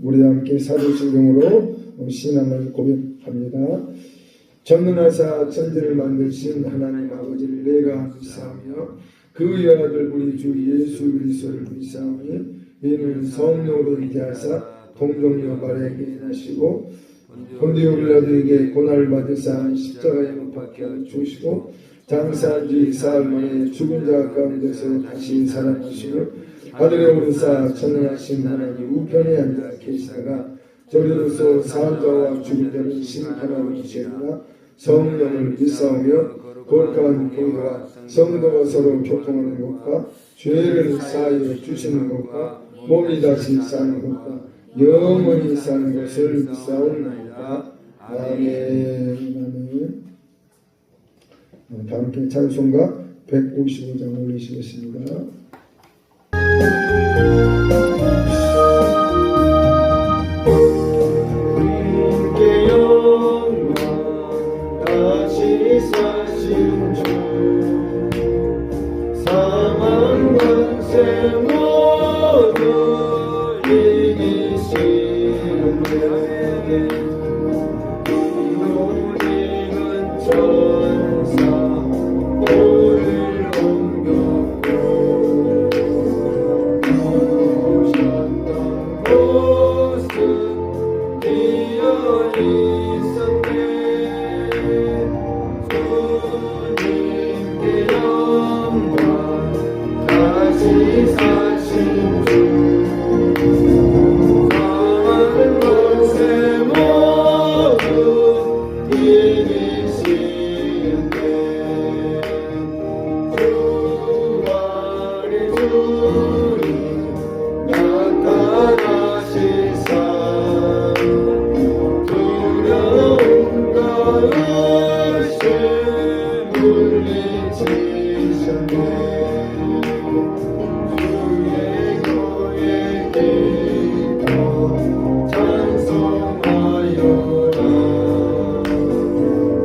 우리 함께 사도신경으로 신앙을 고백합니다. 전능하사 천지를 만드신 하나님 아버지를 내가 믿사오며 그의 아들 우리 주 예수 그리스도를 믿사오니 이는 성령으로 인하사 동정녀 마리아에게 나시고 본디오 빌라도에게 고난을 받으사 십자가에 못 박혀 죽으시고 장사한 지 사흘 만에 죽은 자 가운데서 다시 살아나시며 하늘에 오르사 전능하신 하나님 우편에 앉아 계시다가 저리로서 사한 자와 죽은 자를 심판하고 계시리라. 성령을 믿사오며 거룩한 교회와 성도가 서로 교통하는 것과 죄를 사하여 주시는 것과 몸이 다시 사는 것과 영원히 사는 것을 믿사옵나이다. 아멘. 다 함께 찬송가 155장 올리시겠습니다. 주님께 영광 다시 사신 주 사망 권세 모두 이기시는데 우리는 천사 오를 옮겼고 오셨던 곳은 비어있었네. 주님께 영광 다시 사신 주 사망 권세 모두 이기시는데 주 안에 주님 나타나시사 두려움 가으신 물리치셨네. 주의 교회 기도 찬송하여라.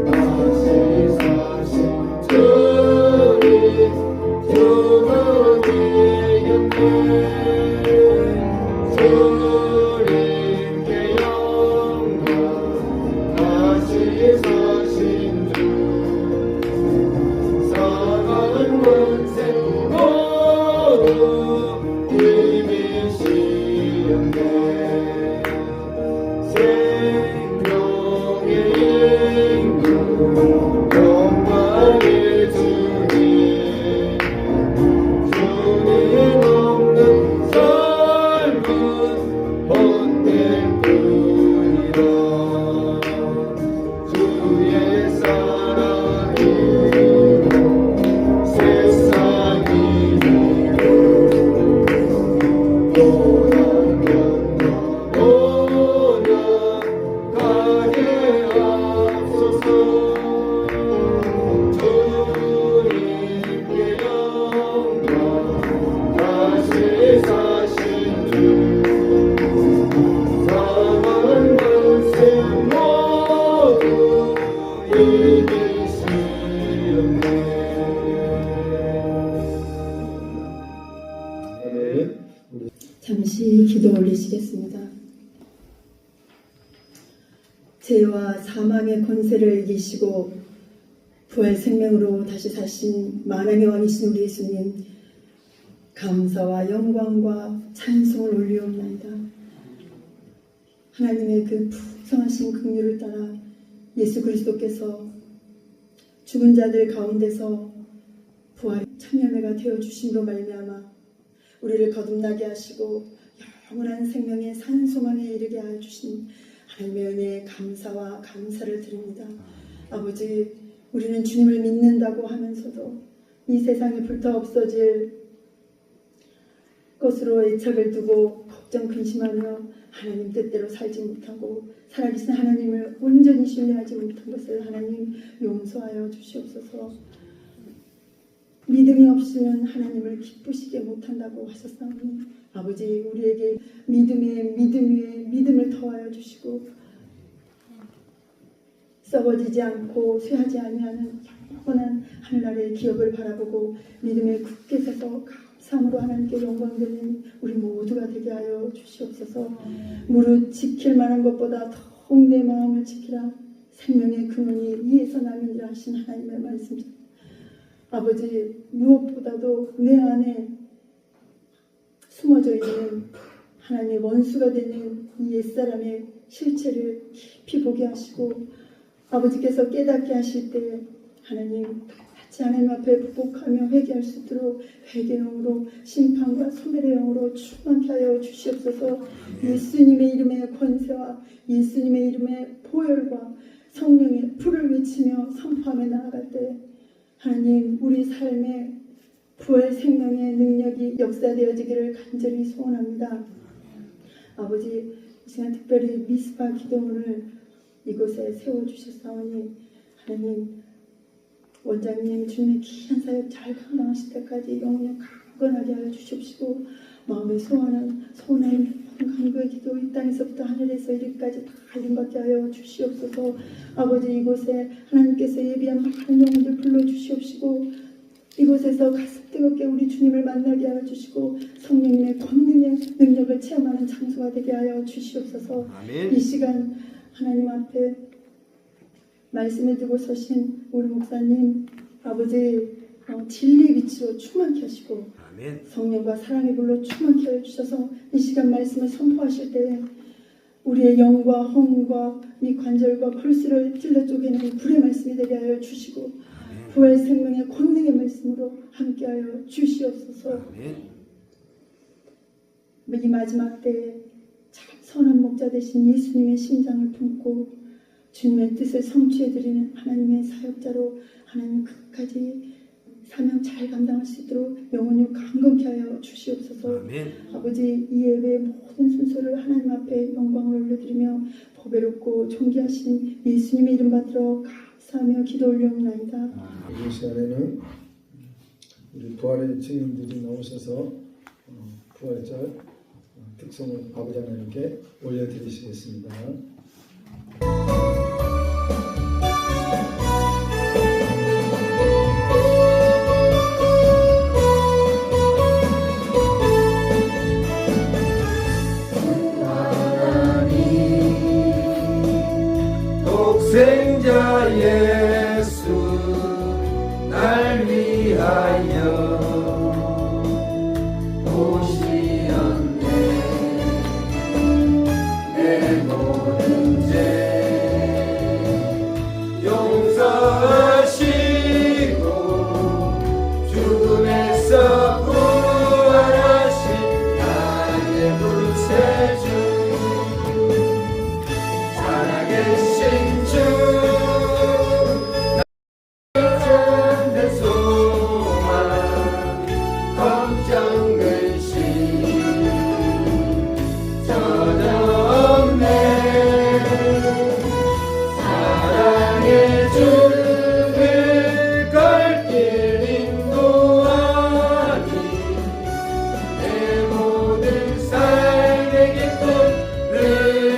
다시 사신 주님 주님이 곁에 주님께 영광 다시 사신 주 사망 권세 모두 이기시었네. 생명의 임금 영광의 주님 주님 없는 삶은 헛될 뿐이라. 주의 사랑으로 세상이 가게 앞서서 주님께 영광 다시 사신 주 사망 권세 모두 이기시었네. 잠시 기도 올리시겠습니다. 죄와 사망의 권세를 이기시고 부활 생명으로 다시 사신 만왕의 왕이신 우리 예수님, 감사와 영광과 찬송을 올리옵나이다. 하나님의 그 풍성하신 긍휼을 따라 예수 그리스도께서 죽은 자들 가운데서 부활 천년회가 되어주심으로 말미암아 우리를 거듭나게 하시고 영원한 생명의 산소망에 이르게 하여 주신 하나님의 은혜에 감사와 감사를 드립니다. 아버지, 우리는 주님을 믿는다고 하면서도 이 세상에 불타 없어질 것으로 애착을 두고 걱정 근심하며 하나님 뜻대로 살지 못하고 살아계신 하나님을 온전히 신뢰하지 못한 것을 하나님 용서하여 주시옵소서. 믿음이 없이는 하나님을 기쁘시게 못한다고 하셨사오니 아버지, 우리에게 믿음 위에 믿음을 더하여 주시고 썩어지지 않고 쇠하지 아니하는 영원한 하늘나라의 기업을 바라보고 믿음에 굳게 서서 감사함으로 하나님께 영광되는 우리 모두가 되게 하여 주시옵소서. 무릇 지킬 만한 것보다 더욱 내 마음을 지키라. 생명의 근원이 이에서 남이니라 하신 하나님의 말씀입니다. 아버지, 무엇보다도 내 안에 숨어져 있는 하나님의 원수가 되는 이 옛사람의 실체를 깊이 보게 하시고 아버지께서 깨닫게 하실 때 하나님 같이 하나님 앞에 부복하며 회개할 수 있도록 회개의 영으로 심판과 소멸의 영으로 충만케 하여 주시옵소서. 예수님의 이름의 권세와 예수님의 이름의 보혈과 성령의 불을 외치며 선포하며 나아갈 때 하나님 우리 삶에 부활 생명의 능력이 역사되어지기를 간절히 소원합니다. 아버지, 이 시간 특별히 미스바 기도문을 이곳에 세워주셨사오니 하나님 원장님 주님의 귀한 사역 잘 감당하실 때까지 영원히 강건하게 하여 주십시고 마음에 소원하는 간구의 기도 이 땅에서부터 하늘에서 이르기까지 다 갈림받게 하여 주시옵소서. 아버지, 이곳에 하나님께서 예비한 많은 영혼들 불러주시옵시고 이곳에서 가슴 뜨겁게 우리 주님을 만나게 하여 주시고 성령님의 권능의 능력을 체험하는 장소가 되게 하여 주시옵소서. 아멘. 이 시간 하나님 앞에 말씀을 두고 서신 우리 목사님 아버지 진리의 빛으로 충만케 하시고 아멘. 성령과 사랑의 불로 충만케 하여 주셔서 이 시간 말씀을 선포하실 때 우리의 영과 허물과 이 관절과 펄스를 찔러 쪼개는 불의 말씀이 되게 하여 주시고 부활 생명의 권능의 말씀으로 함께하여 주시옵소서. 아멘. 이 마지막 때에 참 선한 목자 되신 예수님의 심장을 품고 주님의 뜻을 성취해드리는 하나님의 사역자로 하나님 끝까지 사명 잘 감당할 수 있도록 영원히 강건케 하여 주시옵소서. 아멘. 아버지, 이 예배의 모든 순서를 하나님 앞에 영광을 올려드리며 보배롭고 존귀하신 예수님의 이름 받들어 감사하며 기도 올려옵나이다. 이 시간에는 우리 부활의 증인들이 나오셔서 부활절 특성을 아버지 하나님께 올려드리시겠습니다. 독생자 예수 날 위하여 오시었네. 내 모든 죄 용서하시고 죽음에서 부활하신 나의 구세주 살아계신 주 참된 소망 걱정 근심 전혀 없네. 사랑의 주를 갈 길 인도하니 내 모든 삶의 기쁨을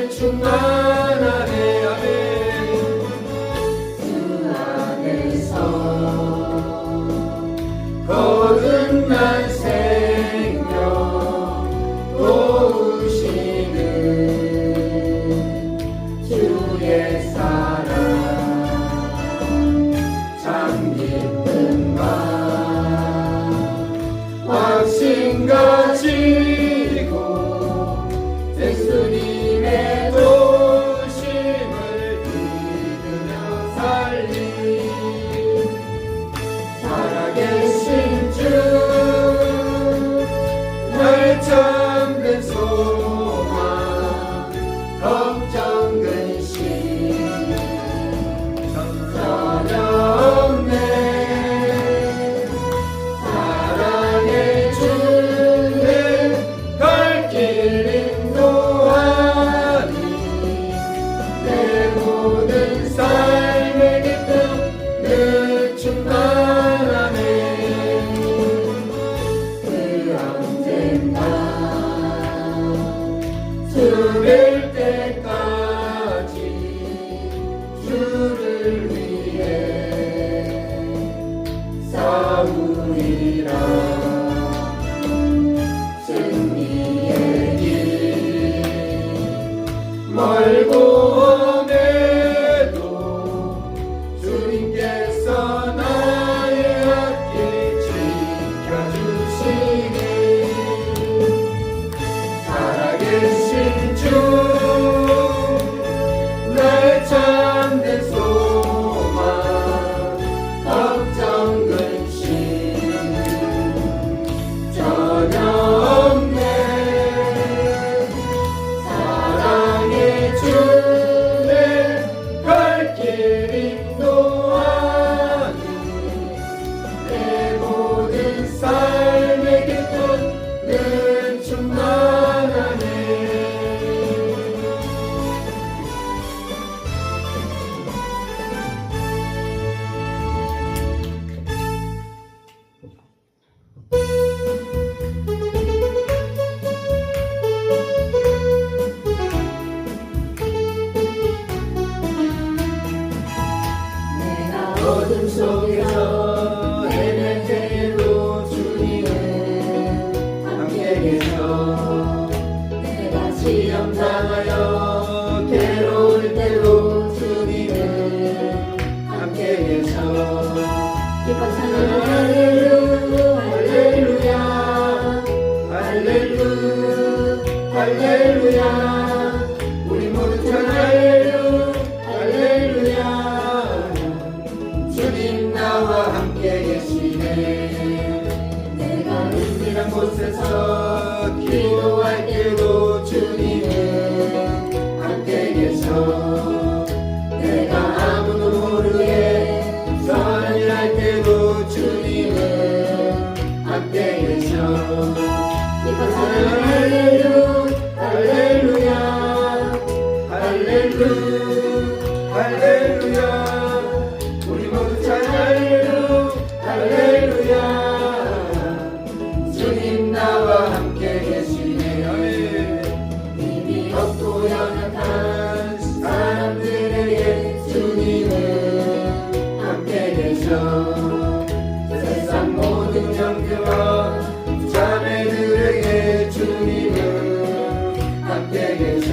충만하네. 거듭난 생명 도우시는 주의 사랑 참 기쁨과 확신 가지고 예수님의 도우심을 믿으며 살리 살아계신 주 날 참된 소망 걱정 근심 전혀 없네. 사랑의 주를 갈 길 인도하니 내 모든 삶의 기쁨 늘 충만하네. 죽을 때까지 주를 위해 싸우리라. 멀고 험해도 주님께서 나의 앞길 지켜주시니 살아계신 주 나의 참된 소망 걱정 근심 전혀 없네 사랑의 주내 갈 길 인도하는 내 모든 삶의 기쁨은 충만하네 내가 어둠 속에서 헤맬 때에도 주님은 함께 계셔 내가 시험 당하여 괴로울 때도 주님은 함께 계셔 기뻐 찬양하는 할렐루야 할렐루야 할렐루야 우리 모두 찬양할렐루야 할렐루야 주님 나와 함께 계시네 내가 은밀한 곳에서 기도할 때도 주님은 함께 계셔 내가 아무도 모르게 선한 일 할 때도 주님은 함께 계셔 기뻐 찬양할렐루야 할렐루야 할렐루야 할렐루야 우리 모두 찬양할렐루야 할렐루야 주님 나와 함께 계시네 아멘 힘이 없고 연약한 사람들에게 주님은 함께 계셔 세상 모든 형제와 자매들에게 주님은 함께 계셔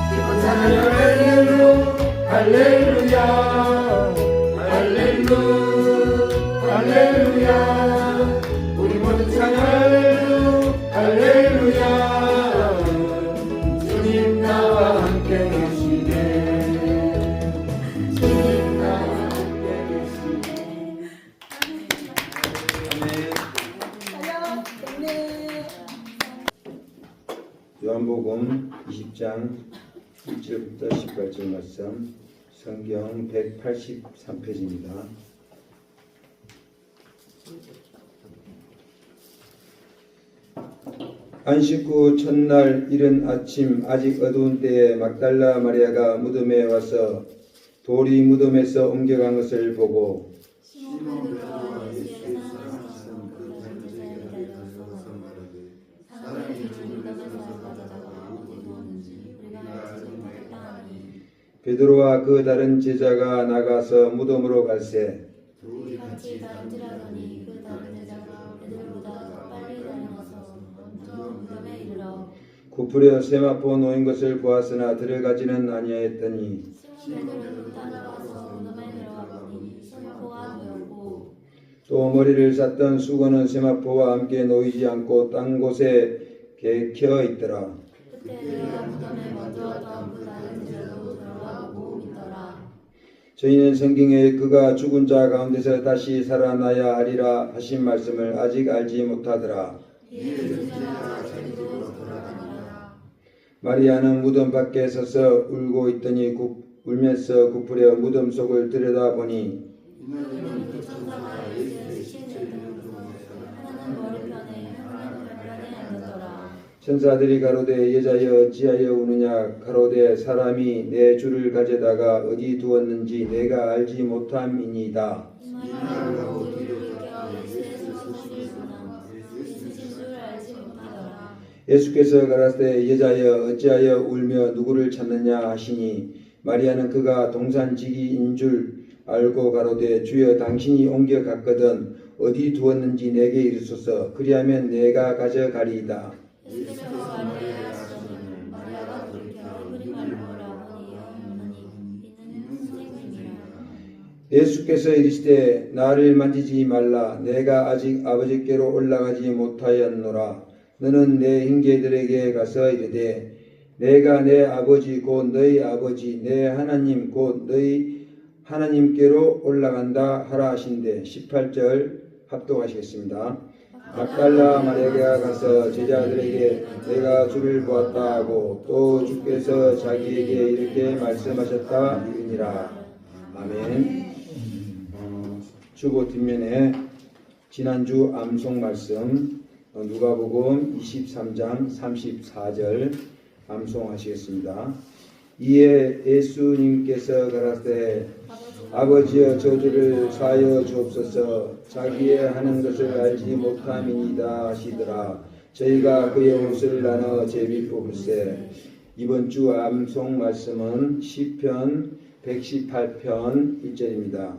기쁜 찬양 할렐루야 할렐루야 할렐루야 우리 모두 찬양 할렐루야 주님 나와 함께 계시네 주님 나와 함께 계시네 요한복음 20장 1절부터 18절 말씀 성경 183페이지입니다. 안식 후 첫날 이른 아침 아직 어두운 때에 막달라 마리아가 무덤에 와서 돌이 무덤에서 옮겨간 것을 보고 베드로와 그 다른 제자가 나가서 무덤으로 갈새 둘이 같이 다름질하더니 그 다른 제자가 베드로보다 더 빨리 달려가서 먼저 무덤에 이르러 굽으려 세마포 놓인 것을 보았으나 들어가지는 아니하였더니 시몬 베드로를 따라와서 무덤에 들어가보니 세마포가 놓였고 또 머리를 쌌던 수건은 세마포와 함께 놓이지 않고 딴 곳에 개켜 있더라. 그때 그가 무덤에 먼저 왔던 그 다른 제자도 들어가 보고 믿더라. 저희는 성경에 그가 죽은 자 가운데서 다시 살아나야 하리라 하신 말씀을 아직 알지 못하더라. 이에 제자가 제리로 돌아가니라. 마리아는 무덤 밖에 서서 울고 있더니 울면서 굽으려 무덤 속을 들여다보니 이는 그 천사가 예수의 시신을 드는 중에서 하나는 머리편에 하나는 발편에 앉았더라. 천사들이 가로되 여자여 어찌하여 우느냐 가로되 사람이 내 주를 가져다가 어디 두었는지 내가 알지 못함이니이다. 이 말을 하고 뒤를 껴 예수의 손을 예수신 줄 알지 못하더라. 예수께서 가라사대 여자여 어찌하여 울며 누구를 찾느냐 하시니 마리아는 그가 동산지기인 줄 알고 가로되 주여 당신이 옮겨 갔거든 어디 두었는지 내게 이르소서 그리하면 내가 가져가리이다. 예수께서 마리아에게 하시더니 마리아가 돌이켜 예수께서 이르시되 나를 만지지 말라 내가 아직 아버지께로 올라가지 못하였노라. 너는 내 형제들에게 가서 이르되 내가 내 아버지 곧 너희 아버지 내 하나님 곧 너희 하나님께로 올라간다 하라 하신대. 18절 합독하시겠습니다. 막달라 마리아가 가서 제자들에게 내가 주를 보았다 하고 또 주께서 자기에게 이렇게 말씀하셨다 이르니라. 아멘. 주보 뒷면에 지난주 암송 말씀 누가복음 23장 34절 암송하시겠습니다. 이에 예수님께서 가라사대 아버지여 저주를 사하여 주옵소서. 자기의 하는 것을 알지 못함이니이다 하시더라. 저희가 그의 옷을 나눠 제비 뽑을세. 이번 주 암송 말씀은 시편 118편 1절입니다.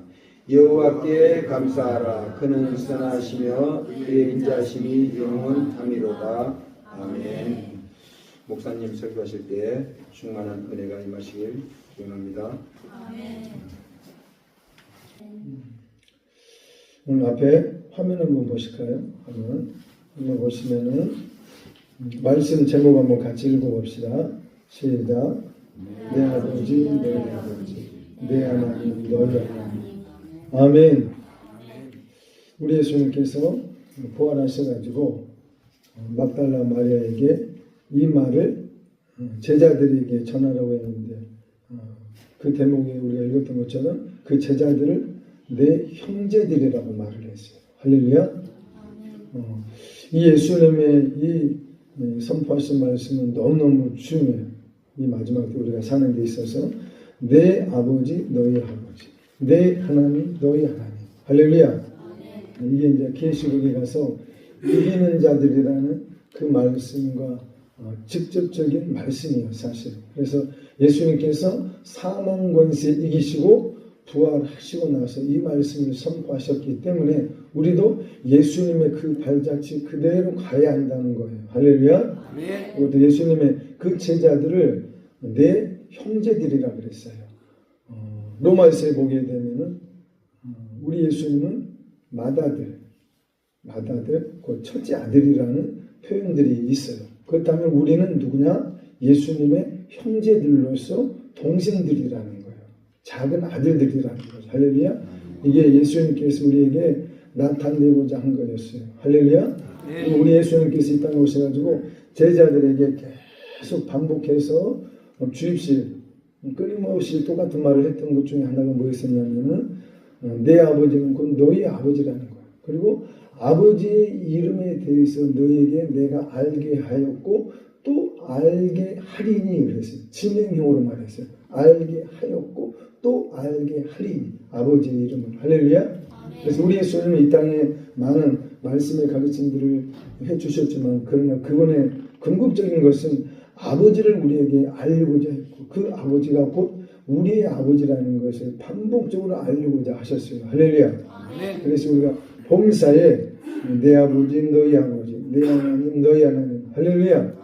여호와께 감사하라. 그는 선하시며 그의 인자심이 영원하미로다. 아멘. 목사님 설교하실 때 충만한 은혜가 임하시길 기원합니다. 오늘 앞에 화면 한번 보실까요? 한번 보시면은 말씀 제목 한번 같이 읽어봅시다. 시작. 내 아버지 너희 아버지 내 하나님 너희 하나님. 아멘. 우리 예수님께서 부활하셔가지고 막달라 마리아에게 이 말을 제자들에게 전하라고 했는데 그 대목에 우리가 읽었던 것처럼 그 제자들을 내 형제들이라고 말을 했어요. 할렐루야. 이 예수님의 이 선포하신 말씀은 너무너무 중요해요. 이 마지막 때 우리가 사는 데 있어서 내 아버지 너희 아버지 내 하나님 너희 하나님. 할렐루야. 이게 이제 계시록에 가서 이기는 자들이라는 그 말씀과 직접적인 말씀이에요, 사실. 그래서 예수님께서 사망 권세 이기시고 부활하시고 나서 이 말씀을 선포하셨기 때문에 우리도 예수님의 그 발자취 그대로 가야 한다는 거예요. 할렐루야. 그것도 예수님의 그 제자들을 내 형제들이라 그랬어요. 로마서에 보게 되면은 우리 예수님은 맏아들, 곧 첫째 아들이라는 표현들이 있어요. 그렇다면 우리는 누구냐? 예수님의 형제들로서 동생들이라는 거예요. 작은 아들들이라는 거죠. 할렐루야. 이게 예수님께서 우리에게 나타내고자 한 거였어요. 할렐루야. 우리 예수님께서 이 땅에 오셔가지고 제자들에게 계속 반복해서 주입식 끊임없이 똑같은 말을 했던 것 중에 하나가 뭐였었냐면은 내 아버지는 곧 너희 아버지라는 거예요. 그리고 아버지의 이름에 대해서 너희에게 내가 알게 하였고 또 알게 하리니 그랬어요. 진행형으로 말했어요. 알게 하였고 또 알게 하리니 아버지의 이름을. 할렐루야. 그래서 우리 예수님은 이 땅에 많은 말씀의 가르침들을 해주셨지만 그러나 그분의 궁극적인 것은 아버지를 우리에게 알고자 했고 그 아버지가 곧 우리의 아버지라는 것을 반복적으로 알고자 하셨어요. 할렐루야. 그래서 우리가 범사에 내 아버지 너희 아버지 내 하나님 너희 하나님. 할렐루야.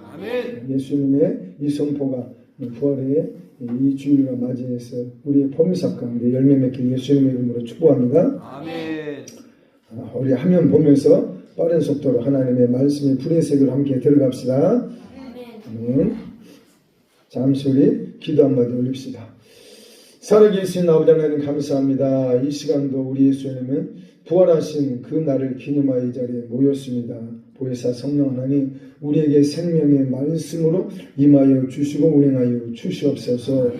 예수님의 이 선포가 부활의 이 주일을 맞이해서 우리의 범사 가운데 열매 맺길 예수님의 이름으로 축복합니다. 아멘. 우리 화면 보면서 빠른 속도로 하나님의 말씀의 불의 색으로 함께 들어갑시다. 아멘. 잠시 우리 기도 한마디 올립시다. 살아계신 아버지 하나님 감사합니다. 이 시간도 우리 예수님은 부활하신 그 날을 기념하여 이 자리에 모였습니다. 보혜사 성령 하나님 우리에게 생명의 말씀으로 임하여 주시고 운행하여 주시옵소서.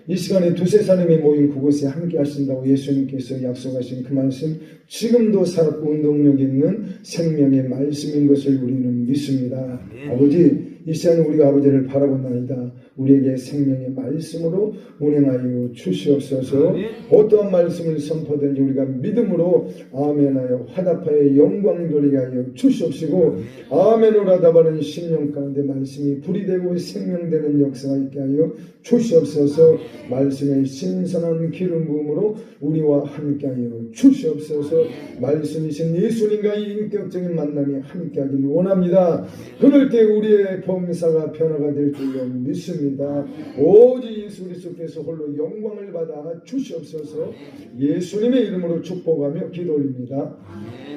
이 시간에 두세 사람이 모인 그곳에 함께 하신다고 예수님께서 약속하신 그 말씀 지금도 살았고 운동력 있는 생명의 말씀인 것을 우리는 믿습니다. 아버지 이 시간 우리가 아버지를 바라보나이다. 우리에게 생명의 말씀으로 운행하여 주시옵소서. 어떠한 말씀을 선포든지 우리가 믿음으로 아멘하여 화답하여 영광 돌리게 하여 주시옵시고 아멘으로 답하는 심령 가운데 말씀이 불이 되고 생명되는 역사가 있게 하여 주시옵소서. 말씀의 신선한 기름 부음으로 우리와 함께 하여 주시옵소서. 말씀이신 예수님과의 인격적인 만남이 함께 하길 원합니다. 그럴 때 우리의 범사가 변화가 될 줄로 믿습니다. 오직 예수 그리스도께서 홀로 영광을 받아 주시옵소서. 예수님의 이름으로 축복하며 기도 올립니다.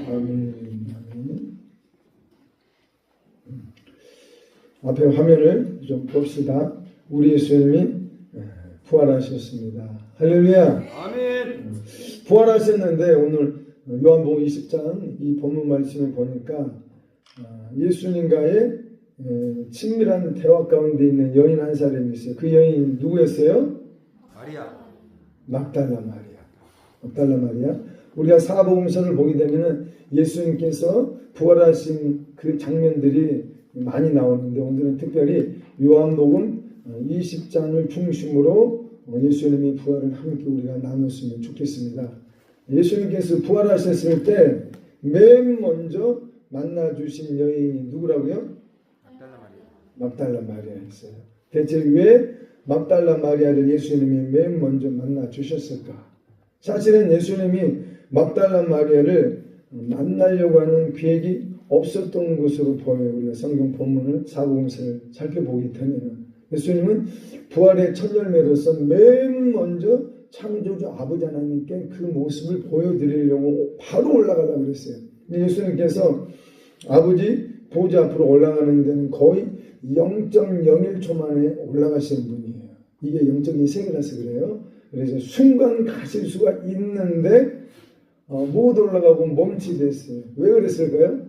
아멘. 앞에 화면을 좀 봅시다. 우리 예수님이 부활하셨습니다. 할렐루야. 아멘. 부활하셨는데 오늘 요한복음 20장 이 본문 말씀을 보니까 예수님과의 친밀한 대화 가운데 있는 여인 한 사람이 있어요. 그 여인이 누구였어요? 마리아. 막달라 마리아. 막달라 마리아. 우리가 사복음서를 보게 되면은 예수님께서 부활하신 그 장면들이 많이 나오는데 오늘은 특별히 요한복음 20장을 중심으로 예수님의 부활을 함께 우리가 나눴으면 좋겠습니다. 예수님께서 부활하셨을 때 맨 먼저 만나주신 여인이 누구라고요? 막달라 마리아였어요. 대체 왜 막달라 마리아를 예수님이 맨 먼저 만나주셨을까? 사실은 예수님이 막달라 마리아를 만나려고 하는 계획이 없었던 것으로 보여요. 우리가 성경 본문을 사복음서를 살펴보기 때문에는 예수님은 부활의 첫 열매로서 맨 먼저 창조주 아버지 하나님께 그 모습을 보여드리려고 바로 올라가려고 그랬어요. 근데 예수님께서 아버지 보좌 앞으로 올라가는 데는 거의 0.01초 만에 올라가시는 분이에요. 이게 영적인 세계라서 그래요. 그래서 순간 가실 수가 있는데 못 올라가고 멈칫했어요. 왜 그랬을까요?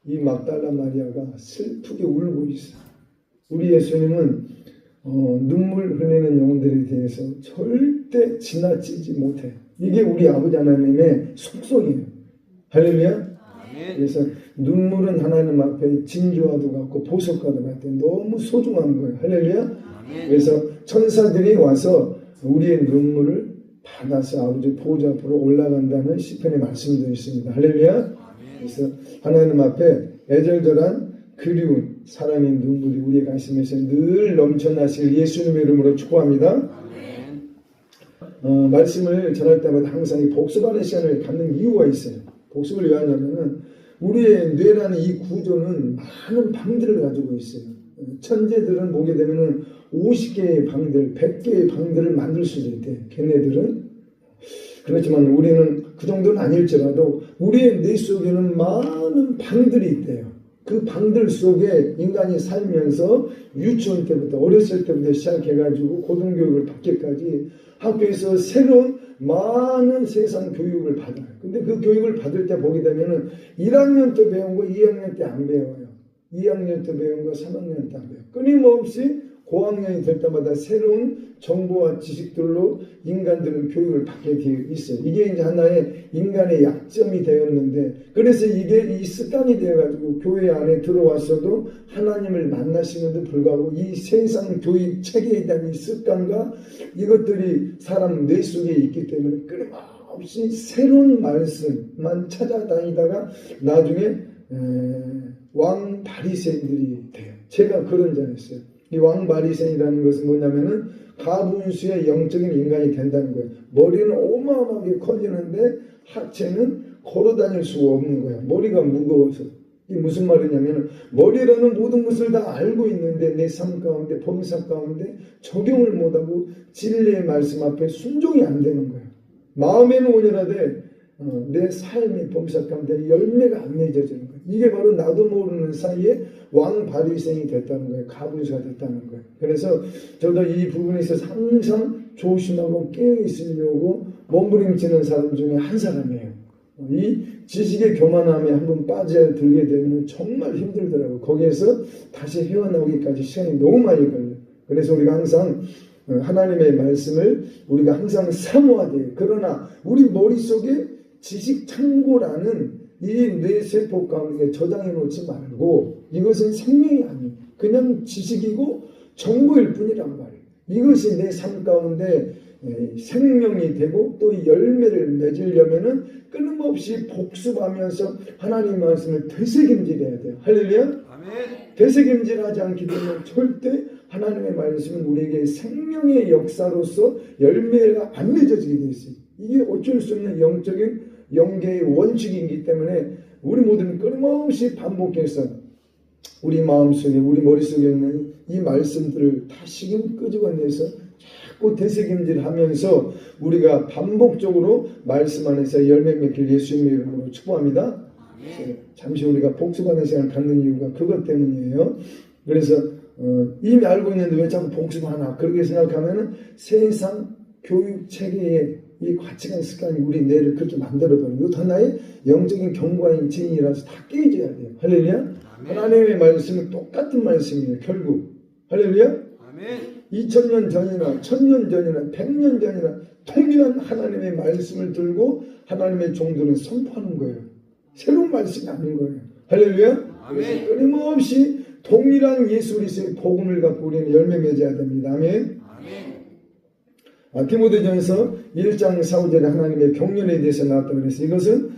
이 막달라 마리아가 슬프게 울고 있어요. 우리 예수님은 눈물 흘리는 영혼들에 대해서 절대 지나치지 못해. 이게 우리 아버지 하나님의 속성이에요. 할렐루야. 그래서 눈물은 하나님 앞에 진주와도 같고 보석과도 같아. 너무 소중한 거예요. 할렐루야. 그래서 천사들이 와서 우리의 눈물을 받아서 아버지 보좌 앞으로 올라간다는 시편의 말씀도 있습니다. 할렐루야. 그래서 하나님 앞에 애절절한 그리운 사랑의 눈물이 우리의 가슴에서 늘 넘쳐나실 예수님의 이름으로 축복합니다. 말씀을 전할 때마다 항상 이 복습하는 시간을 갖는 이유가 있어요. 복습을 왜 하냐면은 우리의 뇌라는 이 구조는 많은 방들을 가지고 있어요. 천재들은 보게 되면은 50개의 방들, 100개의 방들을 만들 수도 있대. 걔네들은. 그렇지만 우리는 그 정도는 아닐지라도 우리의 뇌 속에는 많은 방들이 있대요. 그 방들 속에 인간이 살면서 유치원 때부터 어렸을 때부터 시작해가지고 고등교육을 받기까지 학교에서 새로운 많은 세상 교육을 받아요. 근데 그 교육을 받을 때 보게 되면은 1학년 때 배운 거 2학년 때 안 배워요. 2학년 때 배운 거 3학년 때 안 배워요. 끊임없이 고학년이 될 때마다 새로운 정보와 지식들로 인간들은 교육을 받게 되어 있어요. 이게 이제 하나의 인간의 약점이 되었는데, 그래서 이게 이 습관이 되어가지고 교회 안에 들어왔어도 하나님을 만나시는데 불구하고 이 세상 교육 체계에 대한 이 습관과 이것들이 사람 뇌 속에 있기 때문에 끊임없이 새로운 말씀만 찾아다니다가 나중에 왕 바리새인들이 돼요. 제가 그런 자였어요. 이 왕바리새인이라는 것은 뭐냐면은 가분수의 영적인 인간이 된다는 거예요. 머리는 어마어마하게 커지는데 하체는 걸어 다닐 수가 없는 거예요. 머리가 무거워서. 이게 무슨 말이냐면은 머리로는 모든 것을 다 알고 있는데 내 삶 가운데 범사 가운데 적용을 못하고 진리의 말씀 앞에 순종이 안 되는 거예요. 마음에는 온전하되 내 삶의 범사 가운데 열매가 안 맺어지는 거예요. 이게 바로 나도 모르는 사이에 왕 바리새인이 됐다는 거예요. 가분수가 됐다는 거예요. 그래서 저도 이 부분에 있어서 항상 조심하고 깨어 있으려고 몸부림치는 사람 중에 한 사람이에요. 이 지식의 교만함에 한번 빠져들게 되면 정말 힘들더라고요. 거기에서 다시 헤어나오기까지 시간이 너무 많이 걸려요. 그래서 우리가 항상 하나님의 말씀을 우리가 항상 사모하되, 그러나 우리 머릿속에 지식 창고라는 이 뇌세포 가운데 저장해 놓지 말고, 이것은 생명이 아니에요. 그냥 지식이고 정보일 뿐이란 말이에요. 이것이 내 삶 가운데 생명이 되고 또 열매를 맺으려면은 끊임없이 복습하면서 하나님의 말씀을 되새김질해야 돼요. 할렐루야. 아멘. 되새김질하지 않기 때문에 절대 하나님의 말씀은 우리에게 생명의 역사로서 열매가 안 맺어지게 되어 있어요. 이게 어쩔 수 없는 영적인 영계의 원칙이기 때문에 우리 모두는 끊임없이 반복해서 우리 마음속에 우리 머릿속에 있는 이 말씀들을 다시금 끄집어내서 자꾸 되새김질하면서 우리가 반복적으로 말씀 안에서 열매 맺길 예수님의 이름으로 축복합니다. 잠시 우리가 복습하는 시간을 갖는 이유가 그것 때문이에요. 그래서 이미 알고 있는데 왜 자꾸 복습하나 그렇게 생각하면은 세상 교육 체계의 이 가치관 습관이 우리 뇌를 그렇게 만들어버려요. 이것도 하나의 영적인 경과인 진이라서 다 깨져야 돼요. 할렐루야. 하나님의 말씀은 똑같은 말씀이에요. 결국 할렐루야. 아멘. 2000년 전이나 1000년 전이나 100년 전이나 동일한 하나님의 말씀을 들고 하나님의 종들은 선포하는 거예요. 새로운 말씀이 아닌 거예요. 할렐루야. 아멘. 끊임없이 동일한 예수 그리스도의 복음을 갖고 우리는 열매 맺어야 됩니다. 아멘. 디모데전서 1장 4절에 하나님의 경륜에 대해서 나왔다고 그래서 이것은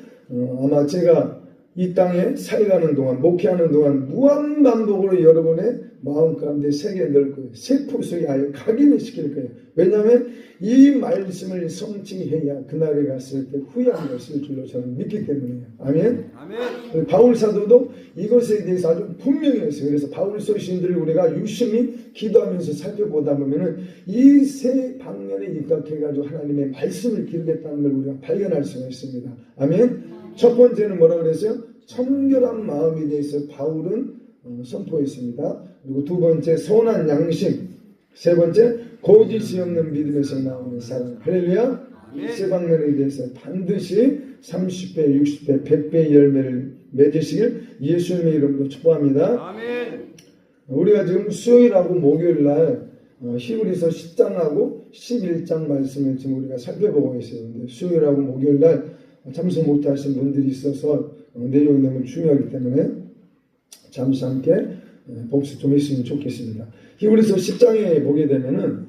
아마 제가 이 땅에 살아가는 동안 목회하는 동안 무한반복으로 여러분의 마음 가운데 새겨 넣을 거예요. 세포 속에 아예 각인을 시킬 거예요. 왜냐하면 이 말씀을 성취해야 그날에 갔을 때 후회함이 없을 줄로 저는 믿기 때문이에요. 아멘. 아멘. 바울 사도도 이것에 대해서 아주 분명히 했어요. 그래서 바울 서신들을 우리가 유심히 기도하면서 살펴보다 보면은 이 세 방면에 입각해가지고 하나님의 말씀을 기르겠다는 걸 우리가 발견할 수가 있습니다. 아멘. 첫 번째는 뭐라고 그랬어요? 청결한 마음에 대해서 바울은 선포했습니다. 그리고 두 번째 선한 양심, 세 번째 거짓이 없는 믿음에서 나오는 사랑. 할렐루야. 이 세 방면에 대해서 반드시 30배, 60배, 100배의 열매를 맺으시길 예수님의 이름으로 축복합니다. 아멘. 우리가 지금 수요일하고 목요일날 히브리서 10장하고 11장 말씀을 지금 우리가 살펴보고 있어요. 근데 수요일하고 목요일날 참석 못하신 분들이 있어서 내용이 너무 중요하기 때문에 잠시 함께 복습 좀 했으면 좋겠습니다. 히브리서 10장에 보게 되면은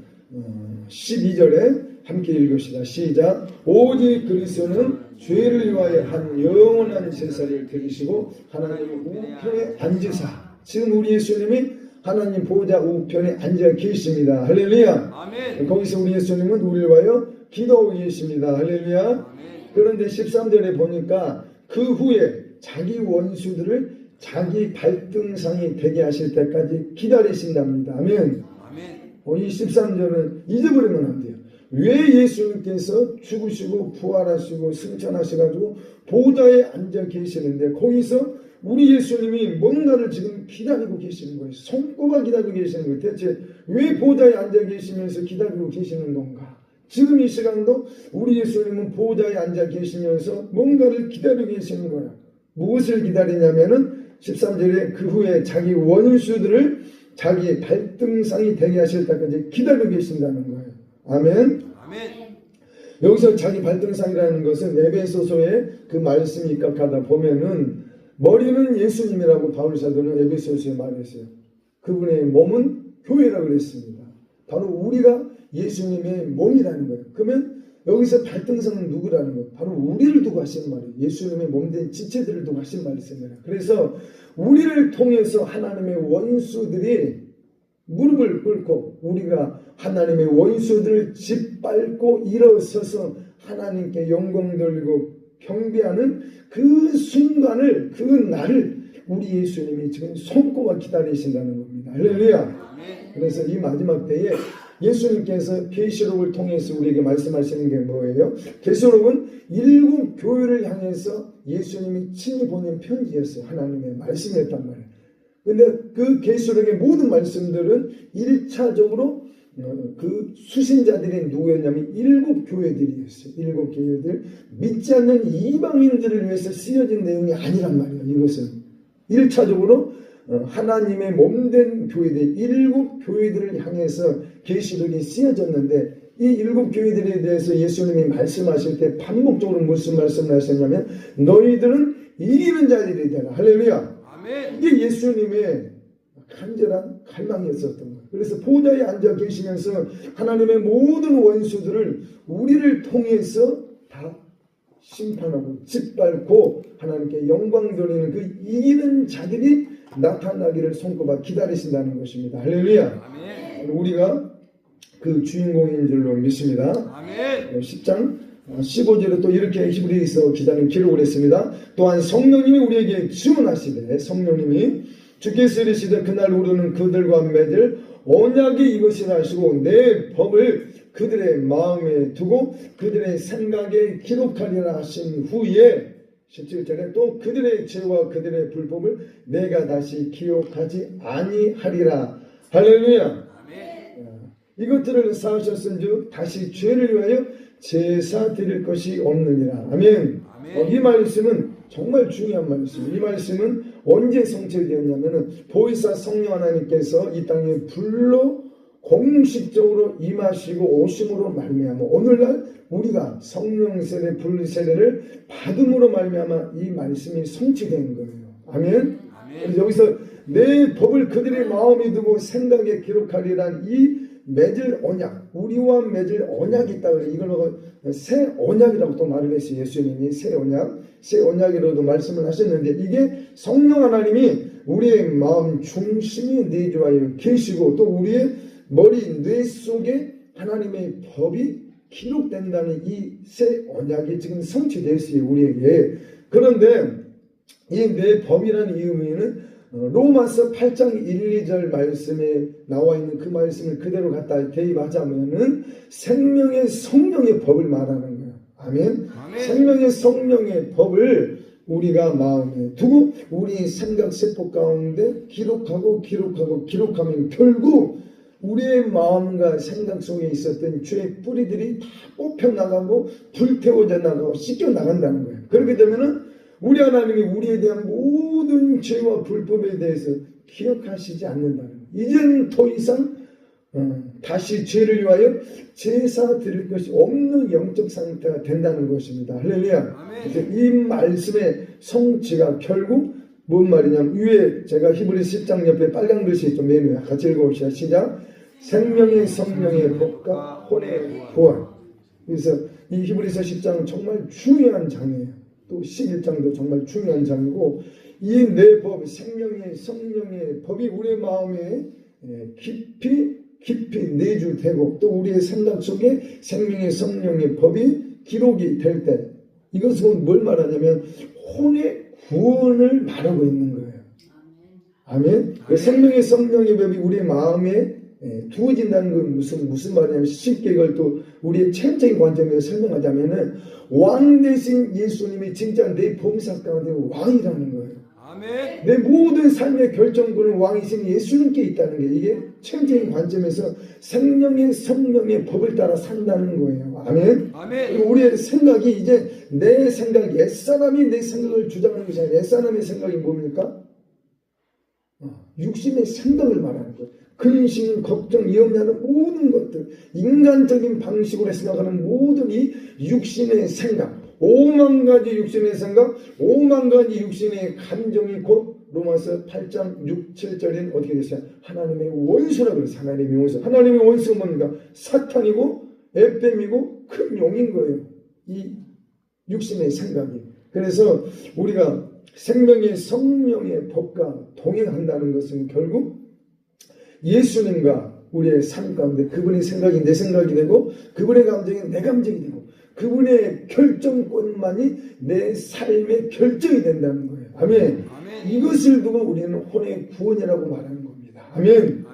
12절에 함께 읽읍시다. 시작. 오직 그리스도는 죄를 위하여 한 영원한 제사를 드리시고 하나님 우편에 앉으사. 지금 우리 예수님이 하나님 보좌 우편에 앉아 계십니다. 할렐루야. 아멘. 거기서 우리 예수님은 우리를 위하여 기도하고 계십니다. 할렐루야. 아멘. 그런데 13절에 보니까 그 후에 자기 원수들을 자기 발등상이 되게 하실 때까지 기다리신답니다. 아멘. 아멘. 이 13절은 잊어버리면 안 돼요. 왜 예수님께서 죽으시고 부활하시고 승천하셔가지고 보좌에 앉아 계시는데 거기서 우리 예수님이 뭔가를 지금 기다리고 계시는 거예요. 손꼽아 기다리고 계시는 거예요. 대체 왜 보좌에 앉아 계시면서 기다리고 계시는 건가? 지금 이 시간도 우리 예수님은 보좌에 앉아 계시면서 뭔가를 기다리고 계시는 거예요. 무엇을 기다리냐면은 13절에 그 후에 자기 원수들을 자기 발등상이 되게 하실 때까지 기다리고 계신다는 거예요. 아멘. 아멘. 여기서 자기 발등상이라는 것은 에베소서의 그 말씀이 입각하다 보면은 머리는 예수님이라고 바울 사도는 에베소서에 말했어요. 그분의 몸은 교회라고 그랬습니다. 바로 우리가 예수님의 몸이라는 거예요. 그러면 여기서 발등상은 누구라는 거예요? 바로 우리를 두고 하신 말이에요. 예수님의 몸된 지체들을 두고 하신 말씀이에요. 그래서 우리를 통해서 하나님의 원수들이 무릎을 꿇고 우리가 하나님의 원수들을 짓밟고 일어서서 하나님께 영광 돌리고 경배하는 그 순간을, 그 날을 우리 예수님이 지금 손꼽아 기다리신다는 겁니다. 할렐루야. 그래서 이 마지막 때에 예수님께서 계시록을 통해서 우리에게 말씀하시는 게 뭐예요? 계시록은 7 교회를 향해서 예수님이 친히 보낸 편지였어요. 하나님의 말씀이었단 말이에요. 근데 그 계시록의 모든 말씀들은 1차적으로 그 수신자들이 누구였냐면 7 교회들이었어요. 7 교회들. 믿지 않는 이방인들을 위해서 쓰여진 내용이 아니란 말이에요. 이것은 1차적으로 하나님의 몸된 교회들 7 교회들을 향해서 계시록이 쓰여졌는데 이 7 교회들에 대해서 예수님이 말씀하실 때 반복적으로 무슨 말씀을 하셨냐면 너희들은 이기는 자들이 되라. 할렐루야. 아멘. 이게 예수님의 간절한 갈망이었었던 거예요. 그래서 보좌에 앉아 계시면서 하나님의 모든 원수들을 우리를 통해서 다 심판하고 짓밟고 하나님께 영광 돌리는 그 이기는 자들이 나타나기를 손꼽아 기다리신다는 것입니다. 할렐루야. 아멘. 우리가 그 주인공인 줄로 믿습니다. 아멘. 10장 15절에 또 이렇게 히브리서 기자는 기록을 했습니다. 또한 성령님이 우리에게 주문하시되 성령님이 주께서 이르시되 그날 우리는 그들과 맺을 언약이 이것이라 하시고 내 법을 그들의 마음에 두고 그들의 생각에 기록하리라 하신 후에 17절에 또 그들의 죄와 그들의 불법을 내가 다시 기억하지 아니하리라. 할렐루야. 이것들을 쌓으셨은즉 다시 죄를 위하여 제사 드릴 것이 없느니라. 아멘. 이 말씀은 정말 중요한 말씀이에요. 이 말씀은 언제 성취되었냐면은 보혜사 성령 하나님께서 이 땅에 불로 공식적으로 임하시고 오심으로 말미암아 오늘날 우리가 성령 세례 불 세례를 받음으로 말미암아 이 말씀이 성취된 거예요. 아멘. 그래서 여기서 내 법을 그들의 마음에 두고 생각에 기록하리란 이 맺을 언약, 우리와 맺을 언약이 있다 그래요. 이걸 새 언약이라고 또 말을 했어요. 예수님이 새 언약이라고도 말씀을 하셨는데 이게 성령 하나님이 우리의 마음 중심에 내주하여 계시고 또 우리의 머리 뇌 속에 하나님의 법이 기록된다는 이 새 언약이 지금 성취되었어요. 우리에게. 그런데 이 내 법이라는 이 의미는 로마서 8장 1, 2절 말씀에 나와 있는 그 말씀을 그대로 갖다 대입하자면은 생명의 성령의 법을 말하는 거예요. 아멘. 생명의 성령의 법을 우리가 마음에 두고 우리 생각 세포 가운데 기록하면 결국 우리의 마음과 생각 속에 있었던 죄의 뿌리들이 다 뽑혀 나가고 불태워져 나가고 씻겨 나간다는 거예요. 그렇게 되면은 우리 하나님이 우리에 대한 모든 죄와 불법에 대해서 기억하시지 않는다는 거예요. 이제는 더 이상 다시 죄를 위하여 제사 드릴 것이 없는 영적 상태가 된다는 것입니다. 할렐루야. 그래서 이 말씀의 성취가 결국 뭔 말이냐면 위에 제가 히브리서 10장 옆에 빨간 글씨 좀 내놓아요. 같이 읽어봅시다. 시작. 생명의 성령의 법과 혼의 구원. 그래서 이 히브리서 10장은 정말 중요한 장이에요. 또 11장도 정말 중요한 장이고 이 내 법, 생명의 성령의 법이 우리의 마음에 깊이 내주되고 또 우리의 생각 속에 생명의 성령의 법이 기록이 될 때 이것은 뭘 말하냐면 혼의 구원을 말하고 있는 거예요. 아멘. 그 생명의 성령의 법이 우리의 마음에 두어진다는 건 무슨 말이냐면 쉽게 이걸 또 우리의 체험적인 관점에서 설명하자면은 왕 대신 예수님이 진짜 내 범사 가운데 왕이라는 거예요. 아멘. 내 모든 삶의 결정권은 왕이신 예수님께 있다는 게 이게 체험적인 관점에서 생명의 성령의 법을 따라 산다는 거예요. 아멘. 그리고 우리의 생각이 이제 내 생각, 옛사람이 내 생각을 주장하는 것이 아니라 옛사람의 생각이 뭡니까? 육신의 생각을 말하는 거예요. 근심, 걱정, 염려하는 모든 것들, 인간적인 방식으로 생각하는 모든 이 육신의 생각, 5만 가지 육신의 생각, 5만 가지 육신의 감정이 곧 로마서 8장 6, 7절에는 어떻게 됐어요? 하나님의 원수라고 그랬어요. 하나님의 원수. 하나님의 원수가 뭡니까? 사탄이고 에뱀이고 큰 용인 거예요. 이 육신의 생각이. 그래서 우리가 생명의 성령의 법과 동행한다는 것은 결국 예수님과 우리의 삶 가운데 그분의 생각이 내 생각이 되고 그분의 감정이 내 감정이 되고 그분의 결정권만이 내 삶의 결정이 된다는 거예요. 아멘. 이것을 두고 우리는 혼의 구원이라고 말하는 겁니다. 아멘.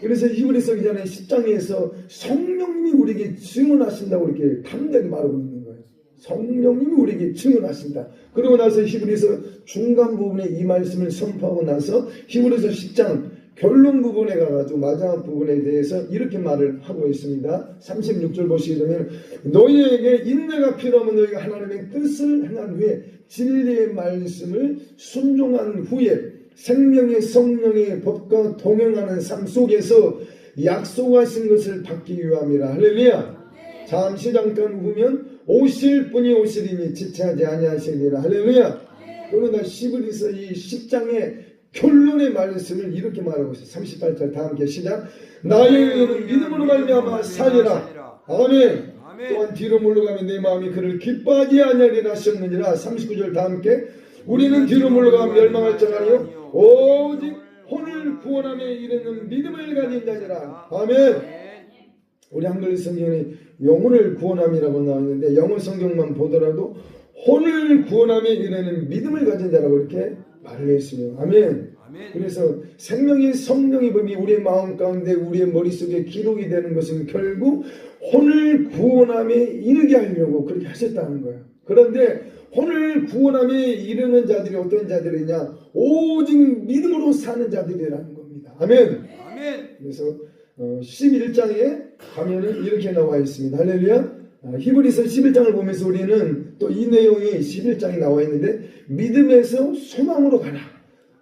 그래서 히브리서 기자는 10장에서 성령님이 우리에게 증언하신다고 이렇게 담대하게 말하고 있는 거예요. 성령님이 우리에게 증언하신다. 그러고 나서 히브리서 중간 부분에 이 말씀을 선포하고 나서 히브리서 10장 결론 부분에 가가지고 마지막 부분에 대해서 이렇게 말을 하고 있습니다. 36절 보시게 되면 너희에게 인내가 필요하면 너희가 하나님의 뜻을 행한 후에 진리의 말씀을 순종한 후에 생명의 성령의 법과 동행하는 삶 속에서 약속하신 것을 받기 위함이라. 할렐루야. 잠시 잠깐 후면 오실 분이 오시리니 지체하지 아니하시리라. 할렐루야. 그러나 히브리서 이 10장의 결론의 말씀을 이렇게 말하고 있어요. 38절 다 함께 시작. 나의 의는 믿음으로 말미암아 살리라. 아멘. 또한 뒤로 물러가면 내 마음이 그를 기뻐하지 아니하리라 하셨느니라. 39절 다 함께 우리는 뒤로 물러가면 멸망할 자 아니요 오직 혼을 구원함에 이르는 믿음을 가진 자니라. 아멘. 우리 한글 성경에 영혼을 구원함이라고 나와 있는데 영어 성경만 보더라도 혼을 구원함에 이르는 믿음을 가진 자라고 이렇게 말을 했어요. 아멘. 아멘. 그래서 생명의 성령의 범위 우리의 마음 가운데 우리의 머릿속에 기록이 되는 것은 결국 혼을 구원함에 이르게 하려고 그렇게 하셨다는 거예요. 그런데 혼을 구원함에 이르는 자들이 어떤 자들이냐? 오직 믿음으로 사는 자들이라는 겁니다. 아멘. 아멘. 그래서 11장에 가면은 이렇게 나와 있습니다. 할렐루야. 히브리서 11장을 보면서 우리는 또 이 내용이 11장에 나와 있는데 믿음에서 소망으로 가라.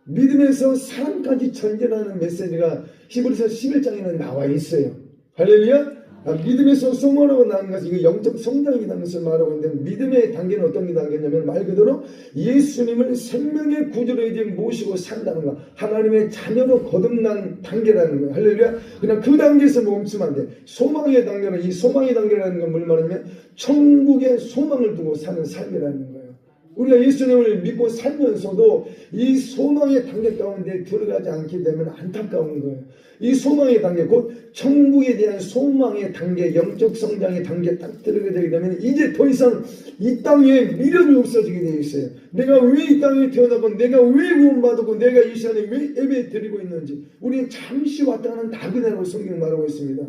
믿음에서 사랑까지 전진하는 메시지가 히브리서 11장에는 나와 있어요. 할렐루야. 믿음에서 소망으로 나는 것은 이거 영적 성장이라는 것을 말하고 있는데 믿음의 단계는 어떤 단계냐면 말 그대로 예수님을 생명의 구주로 이제 모시고 산다는 거. 하나님의 자녀로 거듭난 단계라는 거예요. 할렐루야. 그냥 그 단계에서 멈추면 안 돼. 소망의 단계는 이 소망의 단계라는 건 뭘 말하냐면 천국의 소망을 두고 사는 삶이라는 거예요. 우리가 예수님을 믿고 살면서도 이 소망의 단계 가운데 들어가지 않게 되면 안타까운 거예요. 이 소망의 단계, 곧 천국에 대한 소망의 단계, 영적 성장의 단계에 딱 들어가게 되게 되면 이제 더 이상 이 땅에 미련이 없어지게 되어 있어요. 내가 왜 이 땅에 태어나고 내가 왜 구원받았고 내가 이 시간에 왜 예배 드리고 있는지 우리는 잠시 왔다 가는 나그네라고 성경 말하고 있습니다.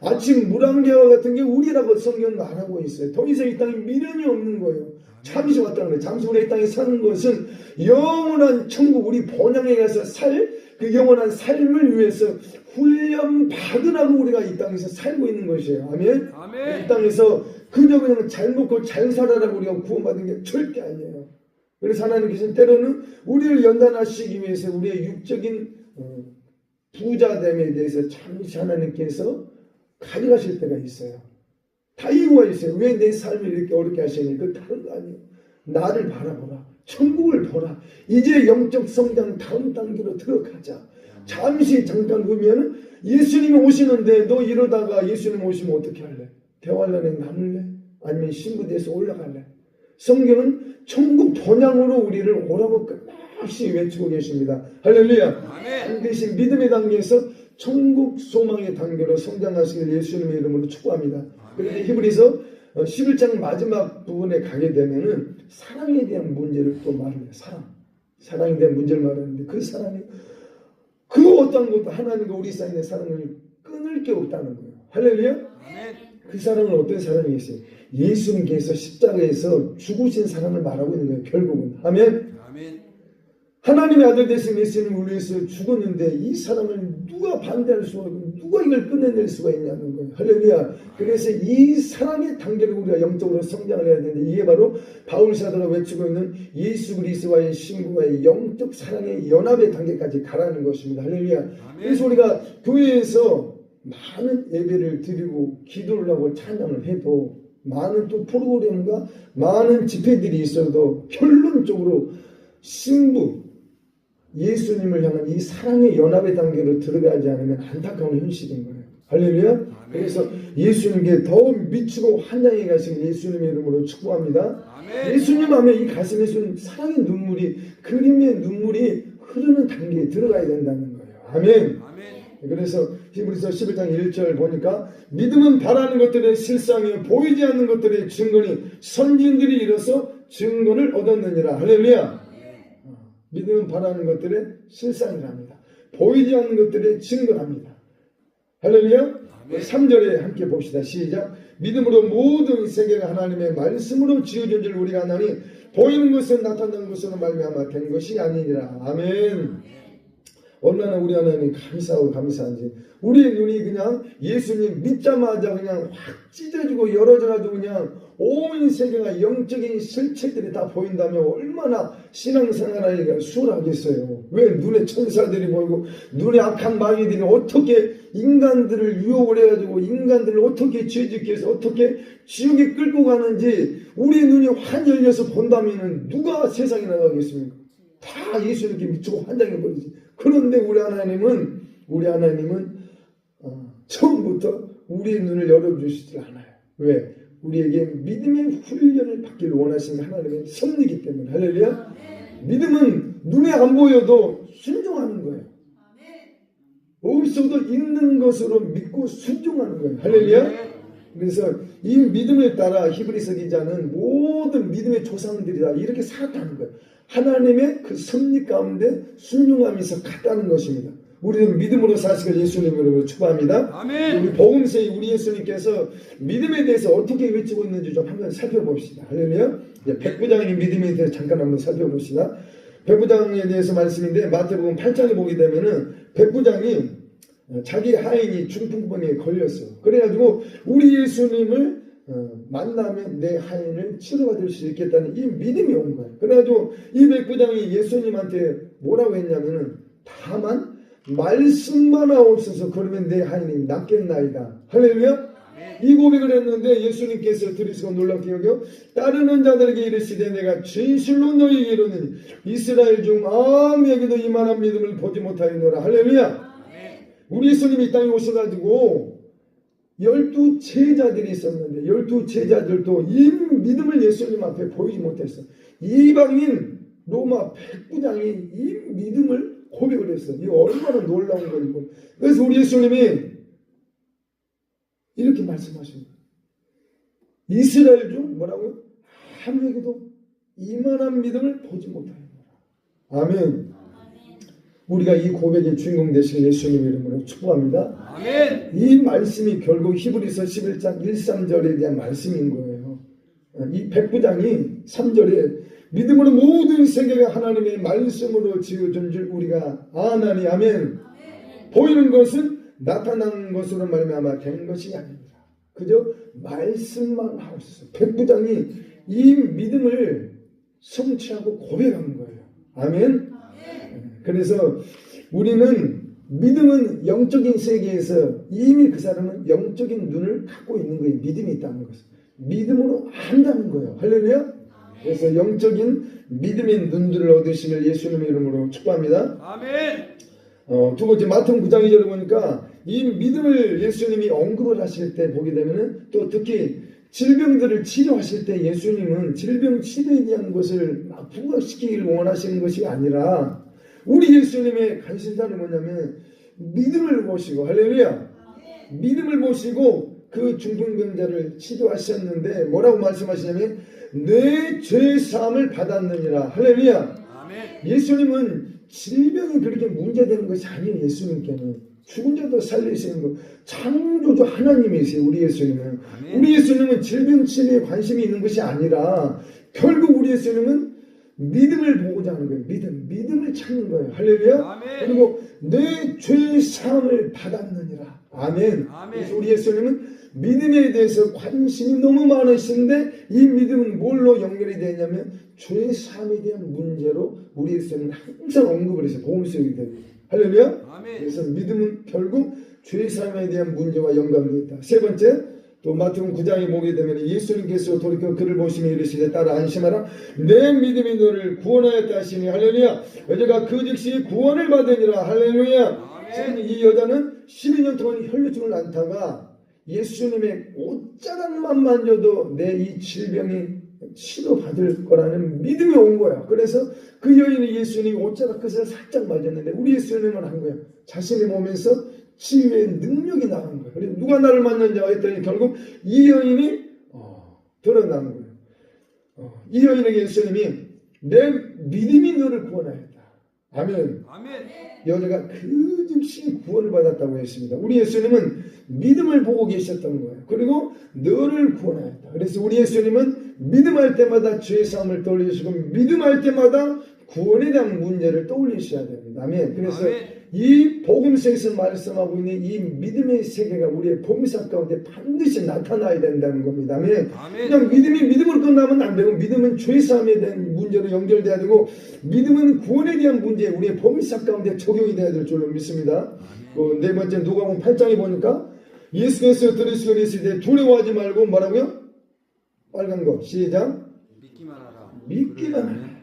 아침 물안개와 같은 게 우리라고 성경 말하고 있어요. 더 이상 이 땅에 미련이 없는 거예요. 잠시 왔다는 거예요. 잠시 우리 이 땅에 사는 것은 영원한 천국, 우리 본향에 가서 그 영원한 삶을 위해서 훈련 받으라고 우리가 이 땅에서 살고 있는 것이에요. 아멘. 아멘. 이 땅에서 그냥 잘 먹고 잘 살아라고 우리가 구원받은 게 절대 아니에요. 그래서 하나님께서는 때로는 우리를 연단하시기 위해서 우리의 육적인 부자됨에 대해서 잠시 하나님께서 가져가실 때가 있어요. 다 이유가 있어요. 왜 내 삶을 이렇게 어렵게 하시니? 그 다른 거 아니에요. 나를 바라보라. 천국을 보라. 이제 영적 성장 다음 단계로 들어가자. 잠시 잠깐 보면 예수님이 오시는데 너 이러다가 예수님 오시면 어떻게 할래? 대환란에 남을래? 아니면 신부대에서 올라갈래? 성경은 천국 본향으로 우리를 오라고 끝없이 외치고 계십니다. 할렐루야. 반드시 믿음의 단계에서 천국 소망의 단계로 성장하시길 예수님의 이름으로 축복합니다. 그런데 히브리서 11장 마지막 부분에 가게 되면은 사랑에 대한 문제를 또 말을 해요. 사랑에 대한 문제를 말하는데 그 사랑이 그 어떤 것도 하나님과 우리 사이의 사랑을 끊을 게 없다는 거예요. 할렐루야. 그 사랑은 어떤 사랑이겠어요? 예수님께서 십자가에서 죽으신 사랑을 말하고 있는 거예요. 결국은. 아멘. 하나님의 아들 되신 예수님을 위해서 죽었는데 이 사랑을 누가 반대할 수가 있고 누가 이걸 끊어낼 수가 있냐는 거예요. 할렐루야. 그래서 이 사랑의 단계를 우리가 영적으로 성장을 해야 되는데 이게 바로 바울 사도가 외치고 있는 예수 그리스도와의 신부와의 영적 사랑의 연합의 단계까지 가라는 것입니다. 할렐루야. 그래서 우리가 교회에서 많은 예배를 드리고 기도를 하고 찬양을 해도 많은 또 프로그램과 많은 집회들이 있어도 결론적으로 신부 예수님을 향한 이 사랑의 연합의 단계로 들어가지 않으면 안타까운 현실인 거예요. 할렐루야. 그래서 예수님께 더 미치고 환장해 가신 예수님의 이름으로 축복합니다. 예수님 하면 이 가슴에서 사랑의 눈물이 그림의 눈물이 흐르는 단계에 들어가야 된다는 거예요. 아멘. 그래서 히브리서 11장 1절 보니까 믿음은 바라는 것들의 실상이요 보이지 않는 것들의 증거니 선진들이 이뤄서 증거를 얻었느니라. 할렐루야. 믿음은 바라는 것들의 실상이랍니다. 보이지 않는 것들의 증거랍니다. 할렐루야. 3절에 함께 봅시다. 시작. 믿음으로 모든 세계가 하나님의 말씀으로 지어진 줄 우리가 아나니 보이는 것은 나타나는 것으로 말미암아 된 것이 아니니라. 아멘. 얼마나 우리 하나님 감사하고 감사한지. 우리의 눈이 그냥 예수님 믿자마자 그냥 확 찢어지고 열어져가지고 그냥 온 세계가 영적인 실체들이 다 보인다면 얼마나 신앙생활하기가 수월하겠어요. 왜 눈에 천사들이 보이고 눈에 악한 마귀들이 어떻게 인간들을 유혹을 해가지고 인간들을 어떻게 죄짓게 해서 어떻게 지옥에 끌고 가는지 우리 눈이 환 열려서 본다면 누가 세상에 나가겠습니까? 다 예수님께 미치고 환장해버리지. 그런데 우리 하나님은 처음부터 우리의 눈을 열어주시질 않아요. 왜? 우리에게 믿음의 훈련을 받기를 원하시는 하나님의 섭리이기 때문에. 할렐루야. 믿음은 눈에 안 보여도 순종하는 거예요. 없어도 있는 것으로 믿고 순종하는 거예요. 할렐루야. 그래서 이 믿음을 따라 히브리서 기자는 모든 믿음의 조상들이 다 이렇게 살았다는 거예요. 하나님의 그 섭리 가운데 순종하면서 갔다는 것입니다. 우리는 믿음으로 사시길 예수님으로 축복합니다. 아멘. 우리 복음서에 우리 예수님께서 믿음에 대해서 어떻게 외치고 있는지 좀 한번 살펴봅시다. 할렐루야. 백부장님 믿음에 대해서 잠깐 한번 살펴봅시다. 백부장에 대해서 말씀인데 마태복음 8장에 보게 되면은 백부장이 자기 하인이 중풍병에 걸렸어. 그래가지고 우리 예수님을 만나면 내 하인을 치료받을 수 있겠다는 이 믿음이 온 거예요. 그래가지고 이 백부장이 예수님한테 뭐라고 했냐면은 다만 말씀만 없어서 그러면 내 하인이 낫겠나이다. 할렐루야. 이 고백을 했는데 예수님께서 들으시고 놀랍게 여겨 따르는 자들에게 이르시되 내가 진실로 너희에게 이르노니 이스라엘 중 아무에게도 이만한 믿음을 보지 못하였노라. 할렐루야. 우리 예수님이 이 땅에 오셔가지고 12 제자들이 있었는데 12 제자들도 이 믿음을 예수님 앞에 보이지 못했어. 이방인 로마 백부장이 이 믿음을 고백을 했어. 이 얼마나 놀라운 거이고. 그래서 우리 예수님이 이렇게 말씀하십니다. 이스라엘 중 뭐라고요? 아무에게도 이만한 믿음을 보지 못하였노라. 아멘. 우리가 이 고백의 주인공 되신 예수님 이름으로 축복합니다. 아멘. 이 말씀이 결국 히브리서 11장 1, 3절에 대한 말씀인 거예요. 이 백부장이 3절에 믿음으로 모든 세계가 하나님의 말씀으로 지어진 줄 우리가 아나니. 아멘. 보이는 것은 나타난 것으로 말미암아 된 것이 아닙니다. 그저 말씀만 하고 있었어요. 백부장이 이 믿음을 성취하고 고백한 거예요. 아멘. 그래서 우리는 믿음은 영적인 세계에서 이미 그 사람은 영적인 눈을 갖고 있는 거예요. 믿음이 있다는 것은. 믿음으로 안다는 거예요. 할렐루야. 그래서 영적인 믿음의 눈들을 얻으시길 예수님의 이름으로 축복합니다. 아멘. 두 번째 마태복음 9장 2절을 보니까 이 믿음을 예수님이 언급을 하실 때 보게 되면은 또 특히 질병들을 치료하실 때 예수님은 질병 치료에 대한 것을 막 부각시키기를 원하시는 것이 아니라 우리 예수님의 관심사는 뭐냐면 믿음을 보시고 할렐루야. 믿음을 보시고 그 중풍병자를 치료하셨는데 뭐라고 말씀하시냐면 내 죄 사함을 받았느니라. 할렐루야. 아멘. 예수님은 질병이 그렇게 문제되는 것이 아니에요. 예수님께는 죽은 자도 살리시는 것 창조주 하나님이세요. 우리 예수님은. 아멘. 우리 예수님은 질병 치료에 관심이 있는 것이 아니라 결국 우리 예수님은 믿음을 보고자 하는 거예요. 믿음을 찾는 거예요. 할렐루야. 아멘. 그리고 내 죄 사함을 받았느니라. 아멘. 아멘. 그래서 우리 예수님은 믿음에 대해서 관심이 너무 많으신데 이 믿음은 뭘로 연결이 되냐면 죄 사함에 대한 문제로 우리 예수님은 항상 언급을 해서 복음서에 대해. 할렐루야. 아멘. 그래서 믿음은 결국 죄 사함에 대한 문제와 연관되어 있다. 세 번째, 또 마태복음 9장에 보게 되면 예수님께서 돌이켜 그를 보시며 이르시되 따라 안심하라 내 믿음이 너를 구원하였다 하시니. 할렐루야. 여자가 그 즉시 구원을 받으니라. 할렐루야. 지금 이 여자는 12년 동안 혈류증을 앓다가 예수님의 옷자락만 만져도 내 이 질병이 치료받을 거라는 믿음이 온 거야. 그래서 그 여인이 예수님이 옷자락 끝을 살짝 맞았는데 우리 예수님은 한 거야. 자신의 몸에서 치유의 능력이 나간 거야. 그래서 누가 나를 만났냐 했더니 결국 이 여인이 드러난 거예요. 이 여인에게 예수님이 내 믿음이 너를 구원하였다. 아멘. 아멘. 여자가 그 즉시 구원을 받았다고 했습니다. 우리 예수님은 믿음을 보고 계셨던 거예요. 그리고 너를 구원하였다. 그래서 우리 예수님은 믿음할 때마다 죄 사함을 떠올리시고 믿음할 때마다 구원에 대한 문제를 떠올리셔야 됩니다. 아멘. 그래서 아멘. 이 복음서에서 말씀하고 있는 이 믿음의 세계가 우리의 복음사 가운데 반드시 나타나야 된다는 겁니다. 아멘. 아멘. 그냥 믿음으로 끝나면 안 되고 믿음은 죄 사함에 대한 문제로 연결돼야 되고 믿음은 구원에 대한 문제 우리의 복음사 가운데 적용이 돼야 될 줄로 믿습니다. 네 번째 누가복음 8장에 보니까 예수께서 들으시고 이르시되 두려워하지 말고 뭐라고요? 빨간 거 시작. 믿기만 하라. 믿기만 하라.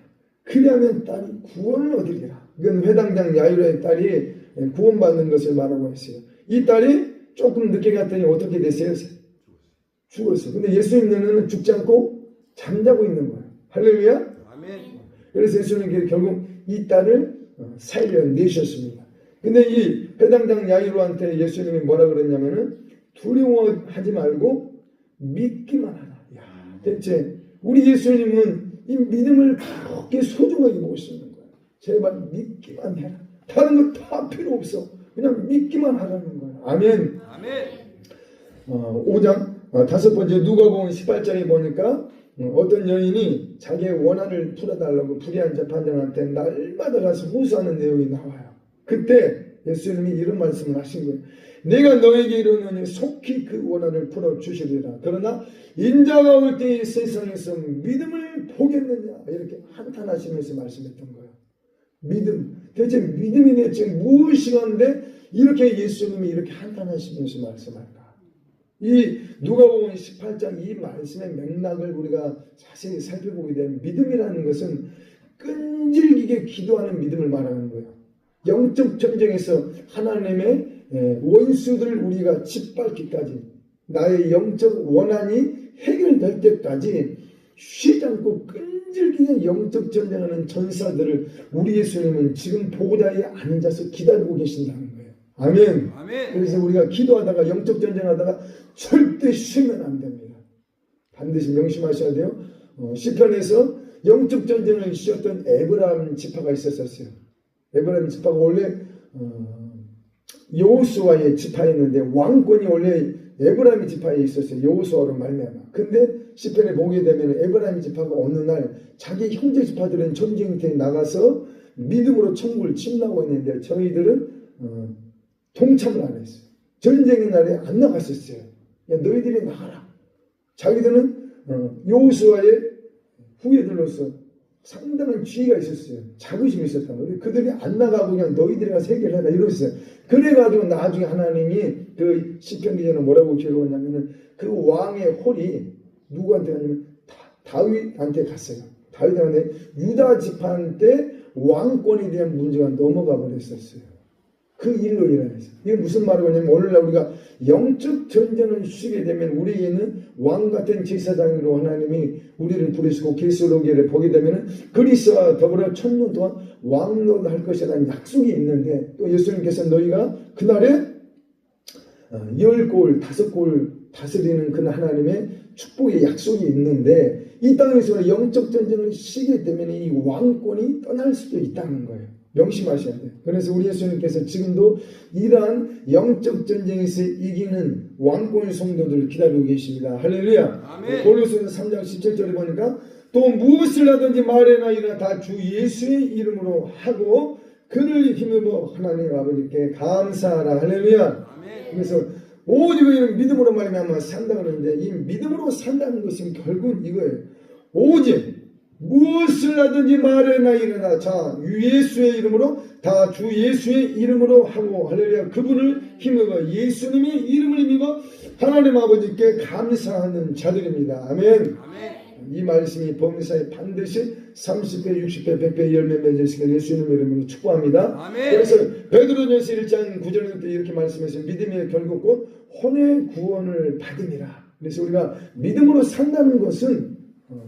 그리하면 딸이 구원을 얻으리라. 이건 회당장 야이로의 딸이 구원받는 것을 말하고 있어요. 이 딸이 조금 늦게 갔더니 어떻게 됐어요? 죽었어요. 근데 예수님 눈에는 죽지 않고 잠자고 있는 거예요. 할렐루야. 아멘. 그래서 예수님께서 결국 이 딸을 살려내셨습니다. 근데 이 회당장 야이로한테 예수님이 뭐라 그랬냐면은 두려워하지 말고 믿기만 하라. 야, 대체 우리 예수님은 이 믿음을 그렇게 소중하게 보고 있는 거야. 제발 믿기만 해라. 다른 거 다 필요 없어. 그냥 믿기만 하라는 거야. 아멘. 아멘. 5장 다섯 번째 누가복음 18장에 보니까 어떤 여인이 자기의 원한을 풀어달라고 불의한 재판장한테 날마다 가서 호소하는 내용이 나와요. 그때 예수님이 이런 말씀을 하신 거예요. 내가 너에게 이르노니 속히 그 원한을 풀어주시리라. 그러나 인자가 올 때에 세상에서 믿음을 보겠느냐 이렇게 한탄하시면서 말씀했던 거예요. 믿음. 대체 믿음이 대체 무엇이건데 이렇게 예수님이 이렇게 한탄하시면서 말씀할까? 이 누가복음 18장 이 말씀의 맥락을 우리가 자세히 살펴보게 되면 믿음이라는 것은 끈질기게 기도하는 믿음을 말하는 거예요. 영적 전쟁에서 하나님의 원수들을 우리가 짓밟기까지 나의 영적 원한이 해결될 때까지 쉬지 않고 끈질기게 영적 전쟁하는 전사들을 우리 예수님은 지금 보호자에 앉아서 기다리고 계신다는 거예요. 아멘. 아멘. 그래서 우리가 기도하다가 영적 전쟁하다가 절대 쉬면 안 됩니다. 반드시 명심하셔야 돼요. 시편에서 영적 전쟁을 쉬었던 에브라임 지파가 있었어요. 에브라임 지파가 원래 여호수아의 지파였는데 왕권이 원래 에브라임 지파에 있었어요. 여호수아로 말미암아. 근데 시편에 보게 되면 에브라임 지파가 어느 날 자기 형제 지파들은 전쟁터에 나가서 믿음으로 천국을 침라고 했는데 저희들은 동참을 안 했어요. 전쟁의 날에 안 나갔었어요. 야, 너희들이 나가라. 자기들은 여호수아의 후예들로서 상당한 지위가 있었어요. 자부심이 있었단 말이에요. 그들이 안 나가고 그냥 너희들이 가서 해결해라 이러셨어요. 그래가지고 나중에 하나님이 그 시편 기자는 뭐라고 기록했냐면은 그 왕의 홀이 누구한테 갔냐면 다윗한테 갔어요. 다윗한테 유다 지파한테 왕권에 대한 문제가 넘어가 버렸었어요. 그 일로 인해서. 이게 무슨 말이냐면 오늘날 우리가 영적 전쟁을 쉬게 되면 우리에게는 왕 같은 제사장으로 하나님이 우리를 부르시고 계시록에 보게 되면 그리스도와 더불어 1000년 동안 왕노를 할 것이라는 약속이 있는데 또 예수님께서 너희가 그날에 10골 5골 다스리는 그 하나님의 축복의 약속이 있는데 이 땅에서 영적 전쟁을 쉬게 되면 이 왕권이 떠날 수도 있다는 거예요. 명심하셔야 돼요. 그래서 우리 예수님께서 지금도 이러한 영적 전쟁에서 이기는 왕권의 성도들을 기다리고 계십니다. 할렐루야. 아멘. 골로새서 3장 17절에 보니까 또 무엇을 하든지 말이나 이나 다 주 예수의 이름으로 하고 그를 힘입어 하나님 아버지께 감사하라. 할렐루야. 아멘. 그래서 오직 이는 믿음으로 말미암아 산다 그러는데 이 믿음으로 산다는 것은 결국은 이거예요. 오직 무엇을 하든지 말해나 일어나 자 예수의 이름으로 다 주 예수의 이름으로 하고 할렐루야. 그분을 힘입어 예수님의 이름을 힘입어 하나님 아버지께 감사하는 자들입니다. 아멘. 아멘. 이 말씀이 범사에 반드시 30배 60배 100배 열매 맺으시길 예수님 이름으로 축복합니다. 아멘. 그래서 베드로전서 1장 9절부터 이렇게 말씀하신 믿음이 결국 곧 혼의 구원을 받으니라. 그래서 우리가 믿음으로 산다는 것은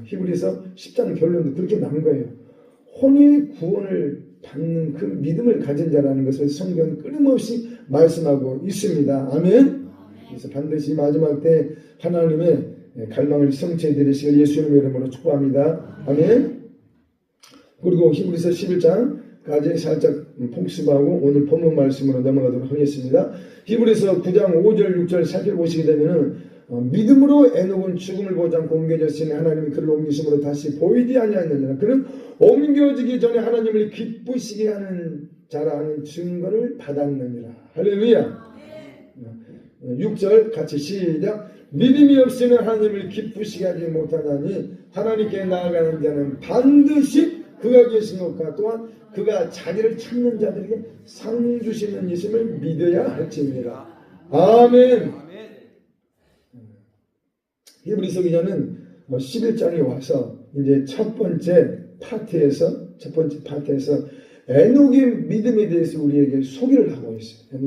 히브리서 10장 결론도 그렇게 나온 거예요. 혼의 구원을 받는 그 믿음을 가진 자라는 것을 성경은 끊임없이 말씀하고 있습니다. 아멘. 그래서 반드시 마지막 때 하나님의 갈망을 성취해 드리시길 예수님의 이름으로 축복합니다. 아멘. 그리고 히브리서 11장까지 살짝 복습하고 오늘 본문 말씀으로 넘어가도록 하겠습니다. 히브리서 9장 5절 6절 살펴보시게 되면은 믿음으로 에녹은 죽음을 보지 않고 옮겨졌으니 하나님이 그를 옮기심으로 다시 보이지 아니하였느니라. 그는 옮겨지기 전에 하나님을 기쁘시게 하는 자라는 증거를 받았느니라. 할렐루야. 6절 같이 시작. 믿음이 없이는 하나님을 기쁘시게 하지 못하나니 하나님께 나아가는 자는 반드시 그가 계신 것과 또한 그가 자기를 찾는 자들에게 상 주시는 이심을 믿어야 할지니라. 아멘. 히브리서 기자는 11장에 와서 이제 첫 번째 파트에서 에녹의 믿음에 대해서 우리에게 소개를 하고 있어요.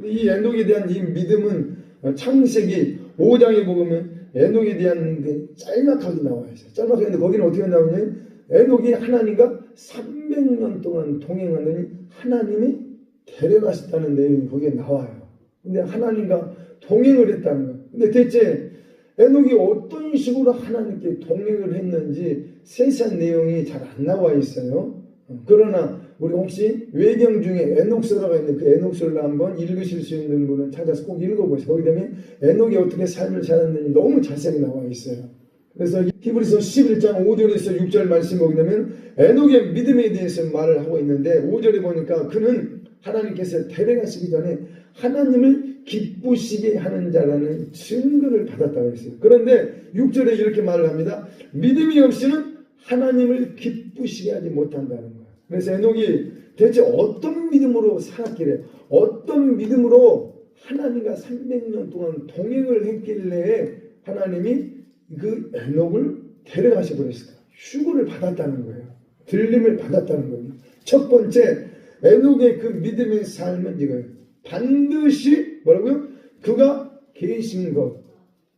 이 에녹에 대한 이 믿음은 창세기 5장에 보면 에녹에 대한 그 짤막하게 나와 있어요. 짤막하게 있는데 거기는 어떻게 나오냐면 에녹이 하나님과 300년 동안 동행하더니 하나님이 데려가셨다는 내용이 거기에 나와요. 근데 하나님과 동행을 했다는 거예요. 근데 대체 에녹이 어떤 식으로 하나님께 동행을 했는지 세세한 내용이 잘 안 나와 있어요. 그러나 우리 혹시 외경 중에 에녹서라가 있는데 그 에녹서를 한번 읽으실 수 있는 분은 찾아서 꼭 읽어보세요. 거기 되면 에녹이 어떻게 삶을 살았는지 너무 자세히 나와 있어요. 그래서 히브리서 11장 5절에서 6절 말씀 보게 되면 에녹의 믿음에 대해서 말을 하고 있는데 5절에 보니까 그는 하나님께서 데려가시기 전에 하나님을 기쁘시게 하는 자라는 증거를 받았다고 했어요. 그런데 6절에 이렇게 말을 합니다. 믿음이 없이는 하나님을 기쁘시게 하지 못한다는 거예요. 그래서 에녹이 대체 어떤 믿음으로 살았길래, 어떤 믿음으로 하나님과 300년 동안 동행을 했길래 하나님이 그 에녹을 데려가셔 버렸을까? 휴거를 받았다는 거예요. 들림을 받았다는 거예요. 첫 번째, 에녹의 그 믿음의 삶은 이거예요. 반드시 뭐라고요? 그가 계신 것,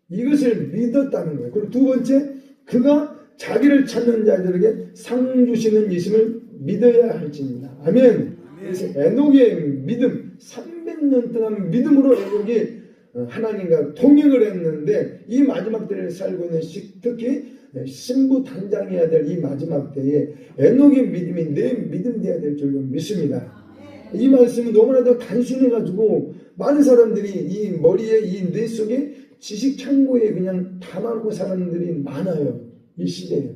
이것을 믿었다는 거예요. 그리고 두 번째, 그가 자기를 찾는 자들에게 상 주시는 이심을 믿어야 할지니라. 아멘. 그래서 에녹의 믿음, 300년 동안 믿음으로 에녹이 하나님과 동행을 했는데 이 마지막 때를 살고 있는 특히 신부 단장해야 될 이 마지막 때에 에녹의 믿음이 내 믿음 되어야 될 줄로 믿습니다. 이 말씀은 너무나도 단순해가지고 많은 사람들이 이 머리에 이 뇌 속에 지식 창고에 그냥 담아놓고 사람들이 많아요. 이 시대에.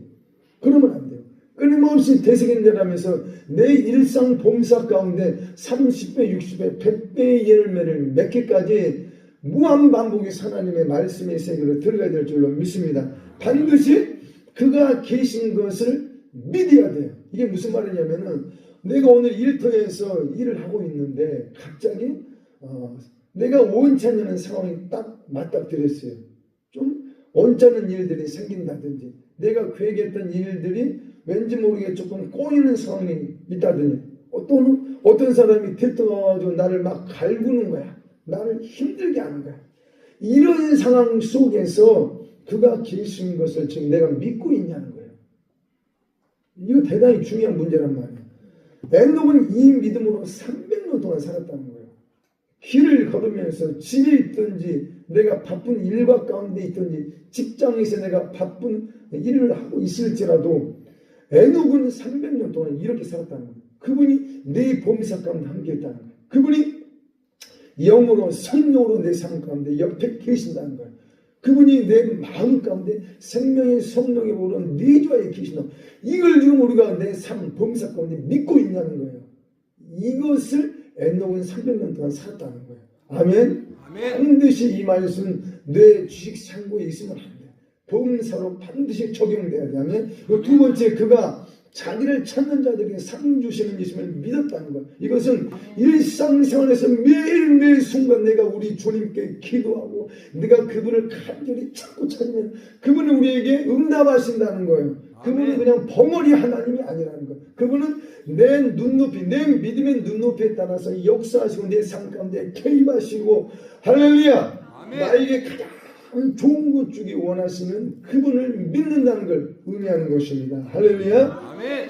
그러면 안 돼요. 끊임없이 되새김질하면서 내 일상 봉사 가운데 30배, 60배, 100배의 열매를 맺기까지 무한반복의 하나님의 말씀의 세계로 들어가야 될 줄로 믿습니다. 반드시 그가 계신 것을 믿어야 돼요. 이게 무슨 말이냐면은 내가 오늘 일터에서 일을 하고 있는데 갑자기 내가 원치 않는 상황이 딱 맞닥뜨렸어요. 좀 원치 않는 일들이 생긴다든지 내가 계획했던 일들이 왠지 모르게 조금 꼬이는 상황이 있다든지 어떤 사람이 들떠가지고 나를 막 갈구는 거야. 나를 힘들게 하는 거야. 이런 상황 속에서 그가 계신 것을 지금 내가 믿고 있냐는 거예요. 이거 대단히 중요한 문제란 말이에요. 에녹은 이 믿음으로 300년 동안 살았다는 거예요. 길을 걸으면서 집에 있든지 내가 바쁜 일과 가운데 있든지 직장에서 내가 바쁜 일을 하고 있을지라도 에녹은 300년 동안 이렇게 살았다는 거예요. 그분이 내 범사 가운데 함께 있다는 거예요. 그분이 영으로 성령으로 내 삶 가운데 옆에 계신다는 거예요. 그분이 내 마음 가운데 생명의 성령의 보러 내주하에 계신다. 이걸 지금 우리가 내 삶 범사 가운데 믿고 있냐는 거예요. 이것을 에녹은 300년 동안 살았다는 거예요. 아멘. 반드시 이 말씀은 내 주식 창고에 있으면 안 돼. 범사로 반드시 적용돼야 돼. 아멘. 두 번째, 그가 자기를 찾는 자들에게 상 주시는 것임을 믿었다는 것. 이것은 일상생활에서 매일매일 순간 내가 우리 주님께 기도하고 내가 그분을 간절히 찾고 찾으면 그분은 우리에게 응답하신다는 거예요. 그분은 그냥 벙어리 하나님이 아니라는 거예요. 그분은 내 눈높이, 내 믿음의 눈높이에 따라서 역사하시고 내 삶 가운데 개입하시고 할렐루야. 나에게 가장 좋은 것 주기 원하시는 그분을 믿는다는 걸 의미하는 것입니다. 할렐루야. 아멘.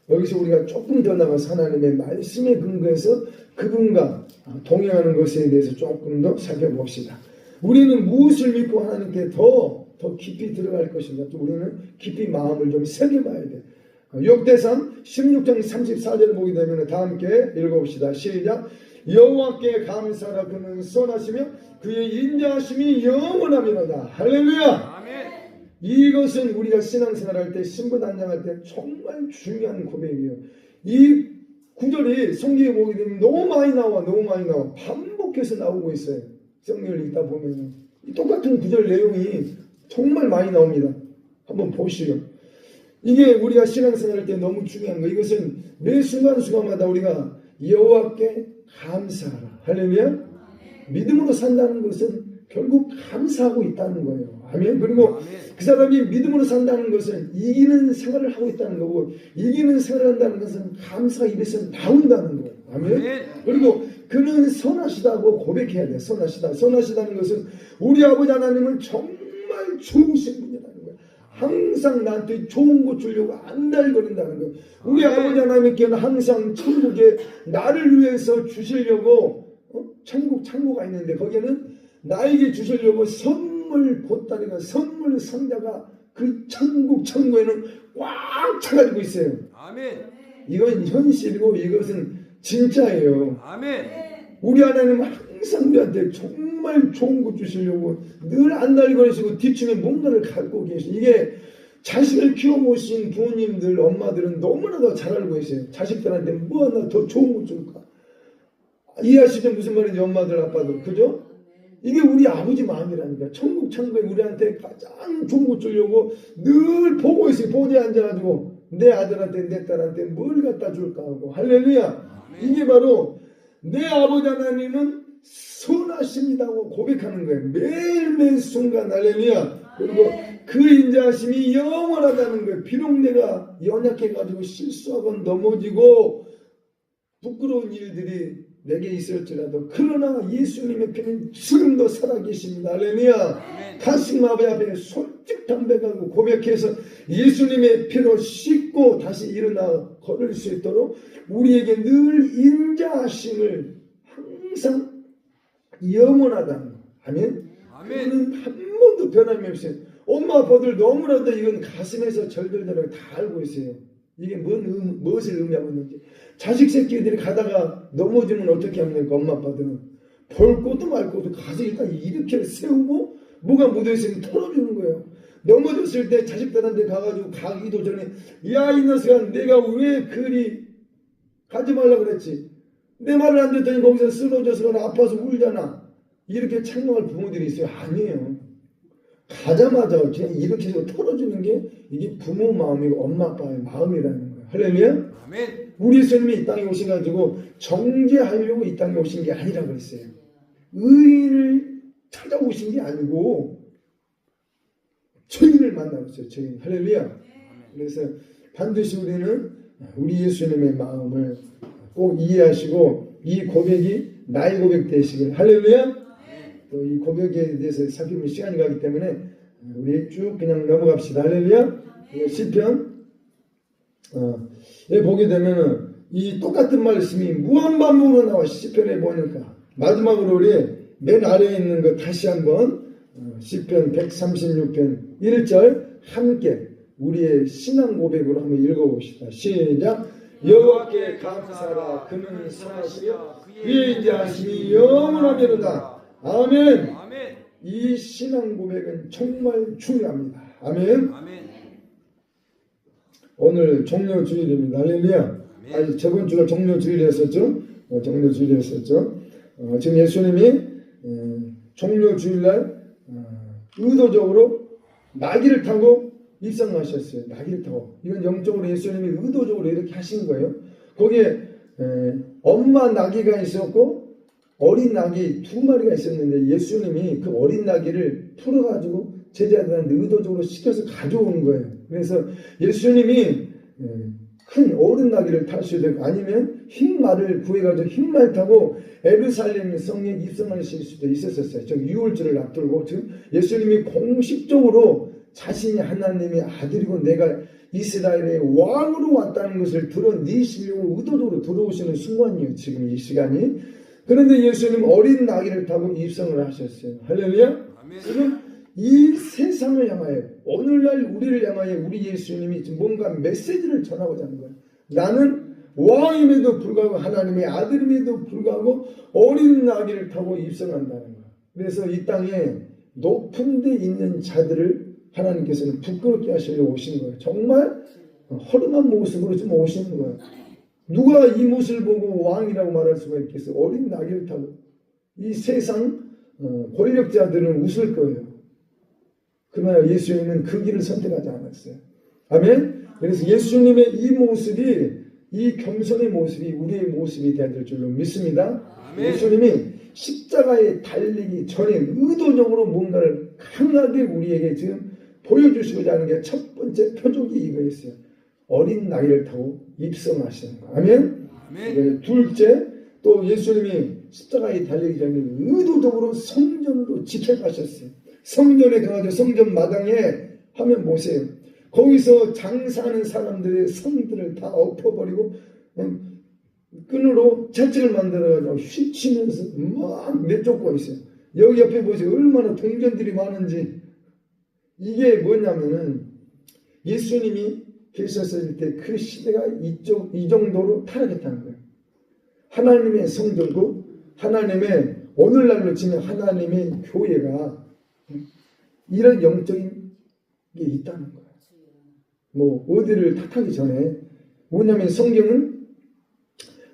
여기서 우리가 조금 더 나가서 하나님의 말씀에 근거해서 그분과 동행하는 것에 대해서 조금 더 살펴봅시다. 우리는 무엇을 믿고 하나님께 더 깊이 들어갈 것인가? 또 우리는 깊이 마음을 좀 새겨봐야 돼. 역대상 16장 34절을 보게 되면 다 함께 읽어봅시다. 시작. 여호와께 감사하라. 그는 선하시며 그의 인자하심이 영원하미로다. 할렐루야. 아멘. 이것은 우리가 신앙생활할 때 신부단장할 때 정말 중요한 고백이에요. 이 구절이 성경에 보게 되면 너무 많이 나와 반복해서 나오고 있어요. 성경을 읽다 보면 똑같은 구절 내용이 정말 많이 나옵니다. 한번 보시죠. 이게 우리가 신앙생활할 때 너무 중요한 거. 이것은 매 순간순간마다 우리가 여호와께 감사하라. 할렐루야. 믿음으로 산다는 것은 결국 감사하고 있다는 거예요. 아멘. 그리고 그 사람이 믿음으로 산다는 것은 이기는 생활을 하고 있다는 거고, 이기는 생활을 한다는 것은 감사가 입에서 나온다는 거예요. 아멘. 그리고 그는 선하시다고 고백해야 돼. 선하시다는 것은 우리 아버지 하나님은 정말 좋으신 분이라는 거예요. 항상 나한테 좋은 거 주려고 안달거린다는 거예요. 우리 아버지 하나님께는 항상 천국에 나를 위해서 주시려고 창고가 있는데 거기에는 나에게 주시려고 선물을 선물 보따리가, 선물 상자가 그 천국에는 꽉 차가지고 있어요. 아멘. 이건 현실이고 이것은 진짜예요. 아멘. 우리 하나님은 항상 우리한테 정말 좋은 것 주시려고 늘 안달거리시고 뒷중에 뭔가를 갖고 계시. 이게 자식을 키워보신 부모님들, 엄마들은 너무나도 잘 알고 있어요. 자식들한테 뭐 하나 더 좋은 것 줄까? 이해하시죠? 무슨 말인지 엄마들, 아빠들. 그죠? 이게 우리 아버지 마음이라니까. 천국 창고에 우리한테 가장 좋은 것 주려고 늘 보고 있어요. 보좌에 앉아가지고 내 아들한테 내 딸한테 뭘 갖다 줄까 하고. 할렐루야. 이게 바로 내 아버지 하나님은 선하십니다고 고백하는 거예요. 매일매일 순간. 할렐루야. 그리고 그 인자하심이 영원하다는 거예요. 비록 내가 연약해가지고 실수하고 넘어지고 부끄러운 일들이 내게 있을지라도 그러나 예수님의 피는 지금도 살아계십니다. 할렐루야. 가슴 아버지 앞에 솔직 담백하고 고백해서 예수님의 피로 씻고 다시 일어나 걸을 수 있도록 우리에게 늘 인자하심을 항상 영원하다는 거. 아멘. 그는 한 번도 변함이 없어요. 엄마 아빠들 너무나도 이건 가슴에서 절절절하게 다 알고 있어요. 이게 무엇을 의미하고 있는지. 자식 새끼들이 가다가 넘어지면 어떻게 합니까? 엄마 아빠들은 볼 것도 말 것도 가서 일단 이렇게 세우고 뭐가 묻어있으면 털어주는 거예요. 넘어졌을 때 자식들한테 가가지고 가기도 전에 야 이 녀석아 내가 왜 그리 가지 말라 그랬지. 내 말을 안 듣더니 거기서 쓰러져서 아파서 울잖아. 이렇게 책망할 부모들이 있어요. 아니에요. 가자마자 그냥 이렇게 해서 털어주는 게 이게 부모 마음이고 엄마 아빠의 마음이라는 거예요. 할렐루야. 아멘. 우리 예수님이 이 땅에 오셔가지고 정죄하려고 이 땅에 오신 게 아니라 그랬어요. 의인을 찾아오신 게 아니고 죄인을 만나봤어요. 죄인. 할렐루야. 그래서 반드시 우리는 우리 예수님의 마음을 꼭 이해하시고 이 고백이 나의 고백 되시길. 할렐루야. 또 이 고백에 대해서 살피면 시간이 가기 때문에 우리 쭉 그냥 넘어갑시다. 할렐루야. 시편 보게 되면은 이 똑같은 말씀이 무한반복으로 나와. 시편에 보니까 마지막으로 우리 맨 아래에 있는 거 다시 한번 시편 136편 1절 함께 우리의 신앙 고백으로 한번 읽어봅시다. 시작. 여호와께 감사하라. 그는 선하시며 그의 인자하심이 영원하리로다. 아멘. 아멘. 이 신앙 고백은 정말 중요합니다. 아멘. 아멘. 오늘 종료주일입니다. 할렐루야. 아니, 저번 주가 종료주일이었었죠. 종료주일이었었죠. 지금 예수님이 종료주일날 의도적으로 나귀를 타고 입성하셨어요. 나귀를 타고. 이건 영적으로 예수님이 의도적으로 이렇게 하신 거예요. 거기에 엄마 나귀가 있었고 어린 나귀 두 마리가 있었는데 예수님이 그 어린 나귀를 풀어가지고 제자들한테 의도적으로 시켜서 가져오는 거예요. 그래서 예수님이 큰 어른 나귀를 탈 수도 있고 아니면 흰 말을 구해가지고 흰 말 타고 예루살렘 성에 입성하실 수도 있었어요. 즉 유월절을 앞두고 지금 예수님이 공식적으로 자신이 하나님의 아들이고 내가 이스라엘의 왕으로 왔다는 것을 드러내시려고 의도적으로 들어오시는 순간이에요. 지금 이 시간이. 그런데 예수님 어린 나귀를 타고 입성을 하셨어요. 할렐루야. 지금 이 세상을 향하여 오늘날 우리를 향하여 우리 예수님이 지금 뭔가 메시지를 전하고자 하는 거예요. 나는 왕임에도 불구하고 하나님의 아들임에도 불구하고 어린 나귀를 타고 입성한다는 거예요. 그래서 이 땅에 높은 데 있는 자들을 하나님께서는 부끄럽게 하시려고 오신 거예요. 정말 허름한 모습으로 좀 오시는 거예요. 누가 이 모습을 보고 왕이라고 말할 수가 있겠어요? 어린 나귀를 타고. 이 세상 권력자들은 웃을 거예요. 그러나 예수님은 그 길을 선택하지 않았어요. 아멘. 그래서 예수님의 이 모습이 이 겸손의 모습이 우리의 모습이 되어야 될 줄로 믿습니다. 아멘. 예수님이 십자가에 달리기 전에 의도적으로 뭔가를 강하게 우리에게 지금 보여주시고자 하는 게 첫 번째 표적이 이거였어요. 어린 나귀를 타고 입성하시는 거. 아멘. 아멘. 둘째, 또 예수님이 십자가에 달리기 전에 의도적으로 성전으로 집회가셨어요. 성전에 가가지고 성전 마당에 하면 보세요. 거기서 장사하는 사람들의 성들을 다 엎어버리고 끈으로 채찍을 만들어가지고 휘치면서 막 내쫓고 있어요. 여기 옆에 보세요. 얼마나 동전들이 많은지. 이게 뭐냐면은 예수님이 계셨을 때 그 시대가 이 정도로 타락했다는 거예요. 하나님의 성전고 하나님의 오늘날로 치면 하나님의 교회가 이런 영적인 게 있다는 거예요. 뭐 어디를 탓하기 전에 뭐냐면 성경은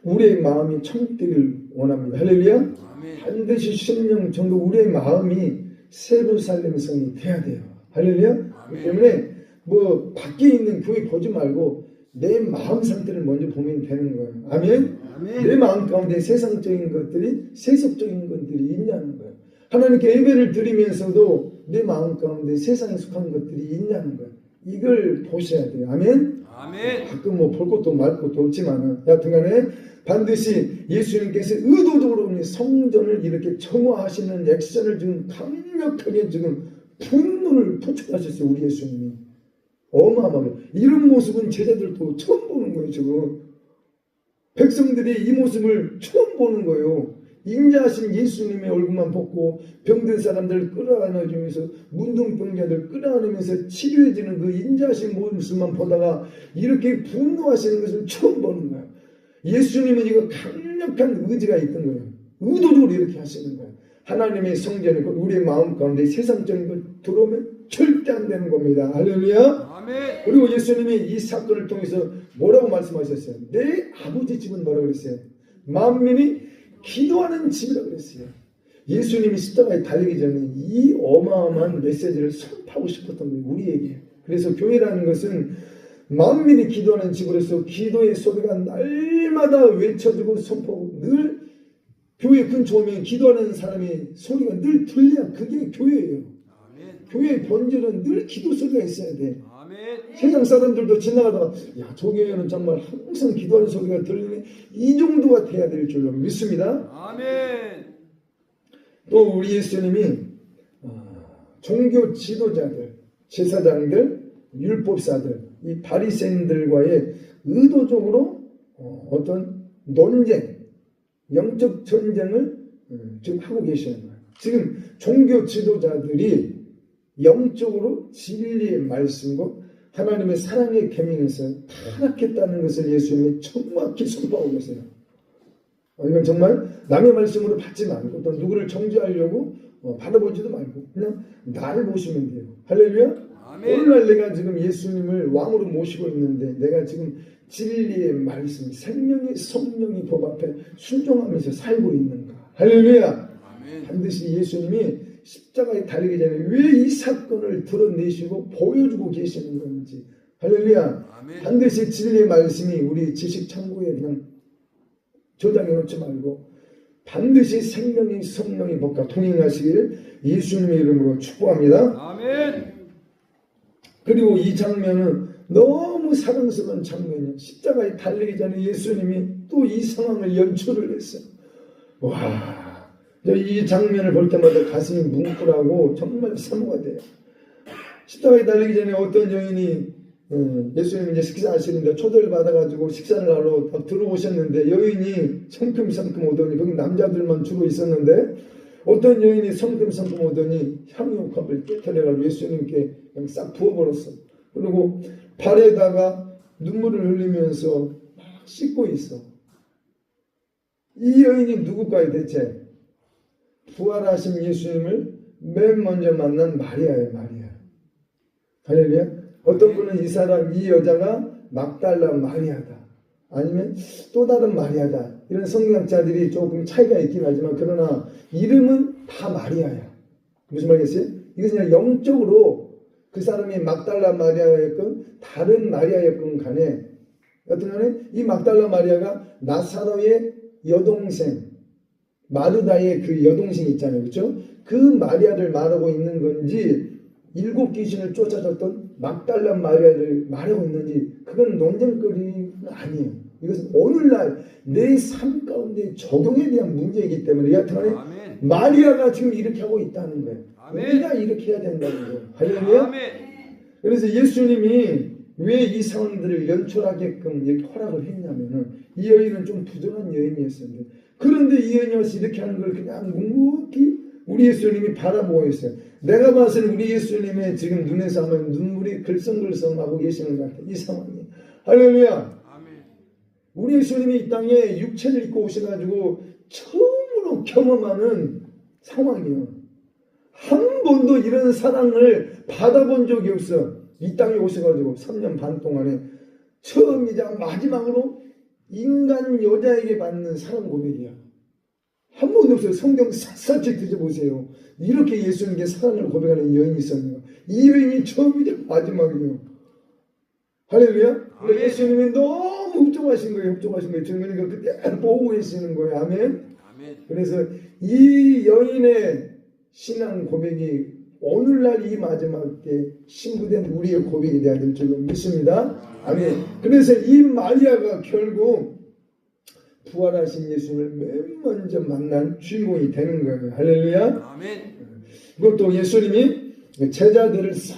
우리의 마음이 천국 되기를 원합니다. 할렐루야. 아멘. 반드시 10년 정도 우리의 마음이 세루살렘 성이 돼야 돼요. 할렐루야. 그렇기 때문에 뭐 밖에 있는 교회 보지 말고 내 마음 상태를 먼저 보면 되는 거예요. 아멘. 아멘. 내 마음 가운데 세상적인 것들이 세속적인 것들이 있냐는 거예요. 하나님께 예배를 드리면서도 내 마음 가운데 세상에 속한 것들이 있냐는 거예요. 이걸 보셔야 돼요. 아멘. 아멘. 가끔 뭐 볼 것도 말 것도 없지만은 여하튼간에 반드시 예수님께서 의도적으로 성전을 이렇게 정화하시는 액션을 지금 강력하게 지금 분노를 표출하셨어요. 우리 예수님이 어마어마하게 이런 모습은 제자들도 처음 보는 거예요. 지금 백성들이 이 모습을 처음 보는 거예요. 인자하신 예수님의 얼굴만 보고 병든 사람들 끌어안아주면서 문둥병자들 끌어안으면서 치료해지는 그 인자하신 모습만 보다가 이렇게 분노하시는 것을 처음 보는 거예요. 예수님은 이거 강력한 의지가 있던 거예요. 의도적으로 이렇게 하시는 거예요. 하나님의 성전에 우리의 마음 가운데 세상적인 걸 들어오면 절대 안 되는 겁니다. 할렐루야. 아멘. 그리고 예수님이 이 사건을 통해서 뭐라고 말씀하셨어요? 내 아버지 집은 뭐라고 그랬어요? 만민이 기도하는 집이라고 그랬어요. 예수님이 십자가에 달리기 전에 이 어마어마한 메시지를 선포하고 싶었던 거예요. 우리에게. 그래서 교회라는 것은 만민이 기도하는 집으로서 기도의 소리가 날마다 외쳐지고 선포하고 늘 교회 근처 오면 기도하는 사람의 소리가 늘 들려야 그게 교회예요. 아멘. 교회의 본질은 늘 기도 소리가 있어야 돼. 아멘. 세상 사람들도 지나가다가 야, 저 교회는 정말 항상 기도하는 소리가 들리네. 이 정도가 돼야 될 줄로 믿습니다. 아멘. 또 우리 예수님이 종교 지도자들, 제사장들, 율법사들, 이 바리새인들과의 의도적으로 어떤 논쟁, 영적 전쟁을 지금 하고 계시는 거예요. 지금 종교 지도자들이 영적으로 진리의 말씀과 하나님의 사랑의 계명에서 타락했다는 것을 예수님이 정확히 선포하고 계세요. 이건 정말 남의 말씀으로 받지 말고 또 누구를 정죄하려고 받아보지도 말고 그냥 나를 보시면 돼요. 할렐루야. 아멘. 오늘날 내가 지금 예수님을 왕으로 모시고 있는데 내가 지금 진리의 말씀, 생명의 성령의 법 앞에 순종하면서 살고 있는가. 할렐루야. 아멘. 반드시 예수님이 십자가에 달리기 전에 왜 이 사건을 드러내시고 보여주고 계시는 건지. 할렐루야. 아멘. 반드시 진리의 말씀이 우리 지식 창고에 그냥 저장해 놓지 말고 반드시 생명의 성령의 법과 동행하시기를 예수님의 이름으로 축복합니다. 아멘. 그리고 이 장면은 너무 사랑스러운 장면이에요. 십자가에 달리기 전에 예수님이 또 이 상황을 연출을 했어요. 와, 이 장면을 볼 때마다 가슴이 뭉클하고 정말 사모가 돼요. 십자가에 달리기 전에 어떤 여인이 예수님 이제 식사하시는데 초대를 받아가지고 식사를 하러 들어오셨는데 여인이 성큼성큼 오더니 거기 남자들만 주로 있었는데 어떤 여인이 성큼성큼 오더니 향유컵을 깨트려가지고 예수님께 그냥 싹 부어버렸어. 그리고 발에다가 눈물을 흘리면서 막 씻고 있어. 이 여인이 누굴까요 대체? 부활하신 예수님을 맨 먼저 만난 마리아예요. 마리아. 할렐루야. 어떤 분은 이 여자가 막달라 마리아다. 아니면 또 다른 마리아다. 이런 성경학자들이 조금 차이가 있긴 하지만 그러나 이름은 다 마리아야. 무슨 말이겠어요? 이것은 그냥 영적으로 그 사람이 막달라 마리아였건 다른 마리아였건 간에 여튼 간에 이 막달라 마리아가 나사로의 여동생 마르다의 그 여동생 있잖아요. 그렇죠? 그 마리아를 말하고 있는 건지 일곱 귀신을 쫓아졌던 막달라 마리아를 말하고 있는지 그건 논쟁거리는 아니에요. 이것은 오늘날 내 삶 가운데 적용에 대한 문제이기 때문에 여하튼간에 아멘. 마리아가 지금 이렇게 하고 있다는 거예요. 아멘. 우리가 이렇게 해야 된다는 거예요. 할렐루야. 아멘. 그래서 예수님이 왜 이 상황들을 연출하게끔 이렇게 허락을 했냐면은 이 여인은 좀 부정한 여인이었었는데 그런데 이 여인이 와서 이렇게 하는 걸 그냥 묵묵히 우리 예수님이 바라보고 있어요. 내가 봐서는 우리 예수님의 지금 눈에서 하면 눈물이 글썽글썽하고 계시는 것 같아요. 이 상황이. 할렐루야. 아멘. 우리 예수님이 이 땅에 육체를 입고 오셔가지고 처음으로 경험하는 상황이에요. 한 번도 이런 사랑을 받아본 적이 없어. 이 땅에 오셔가지고 3년 반 동안에 처음이자 마지막으로 인간 여자에게 받는 사랑 고백이야. 한 번도 없어요. 성경 샅샅이 뒤져보세요. 이렇게 예수님께 사랑을 고백하는 여인이 있었는가. 이 여인이 처음이자 마지막이에요. 할렐루야. 그러니까 예수님이 너무 흡족하신 거예요. 흡족하신 거예요. 그러니까 그때 보고 계시는 거예요. 아멘. 아멘. 그래서 이 여인의 신앙 고백이 오늘날 이 마지막 때 신부된 우리의 고백이 되어야 될 줄로 믿습니다. 아멘. 그래서 이 마리아가 결국 부활하신 예수님을 맨 먼저 만난 주인공이 되는 거예요. 할렐루야. 아멘. 그것도 예수님이 제자들을 싹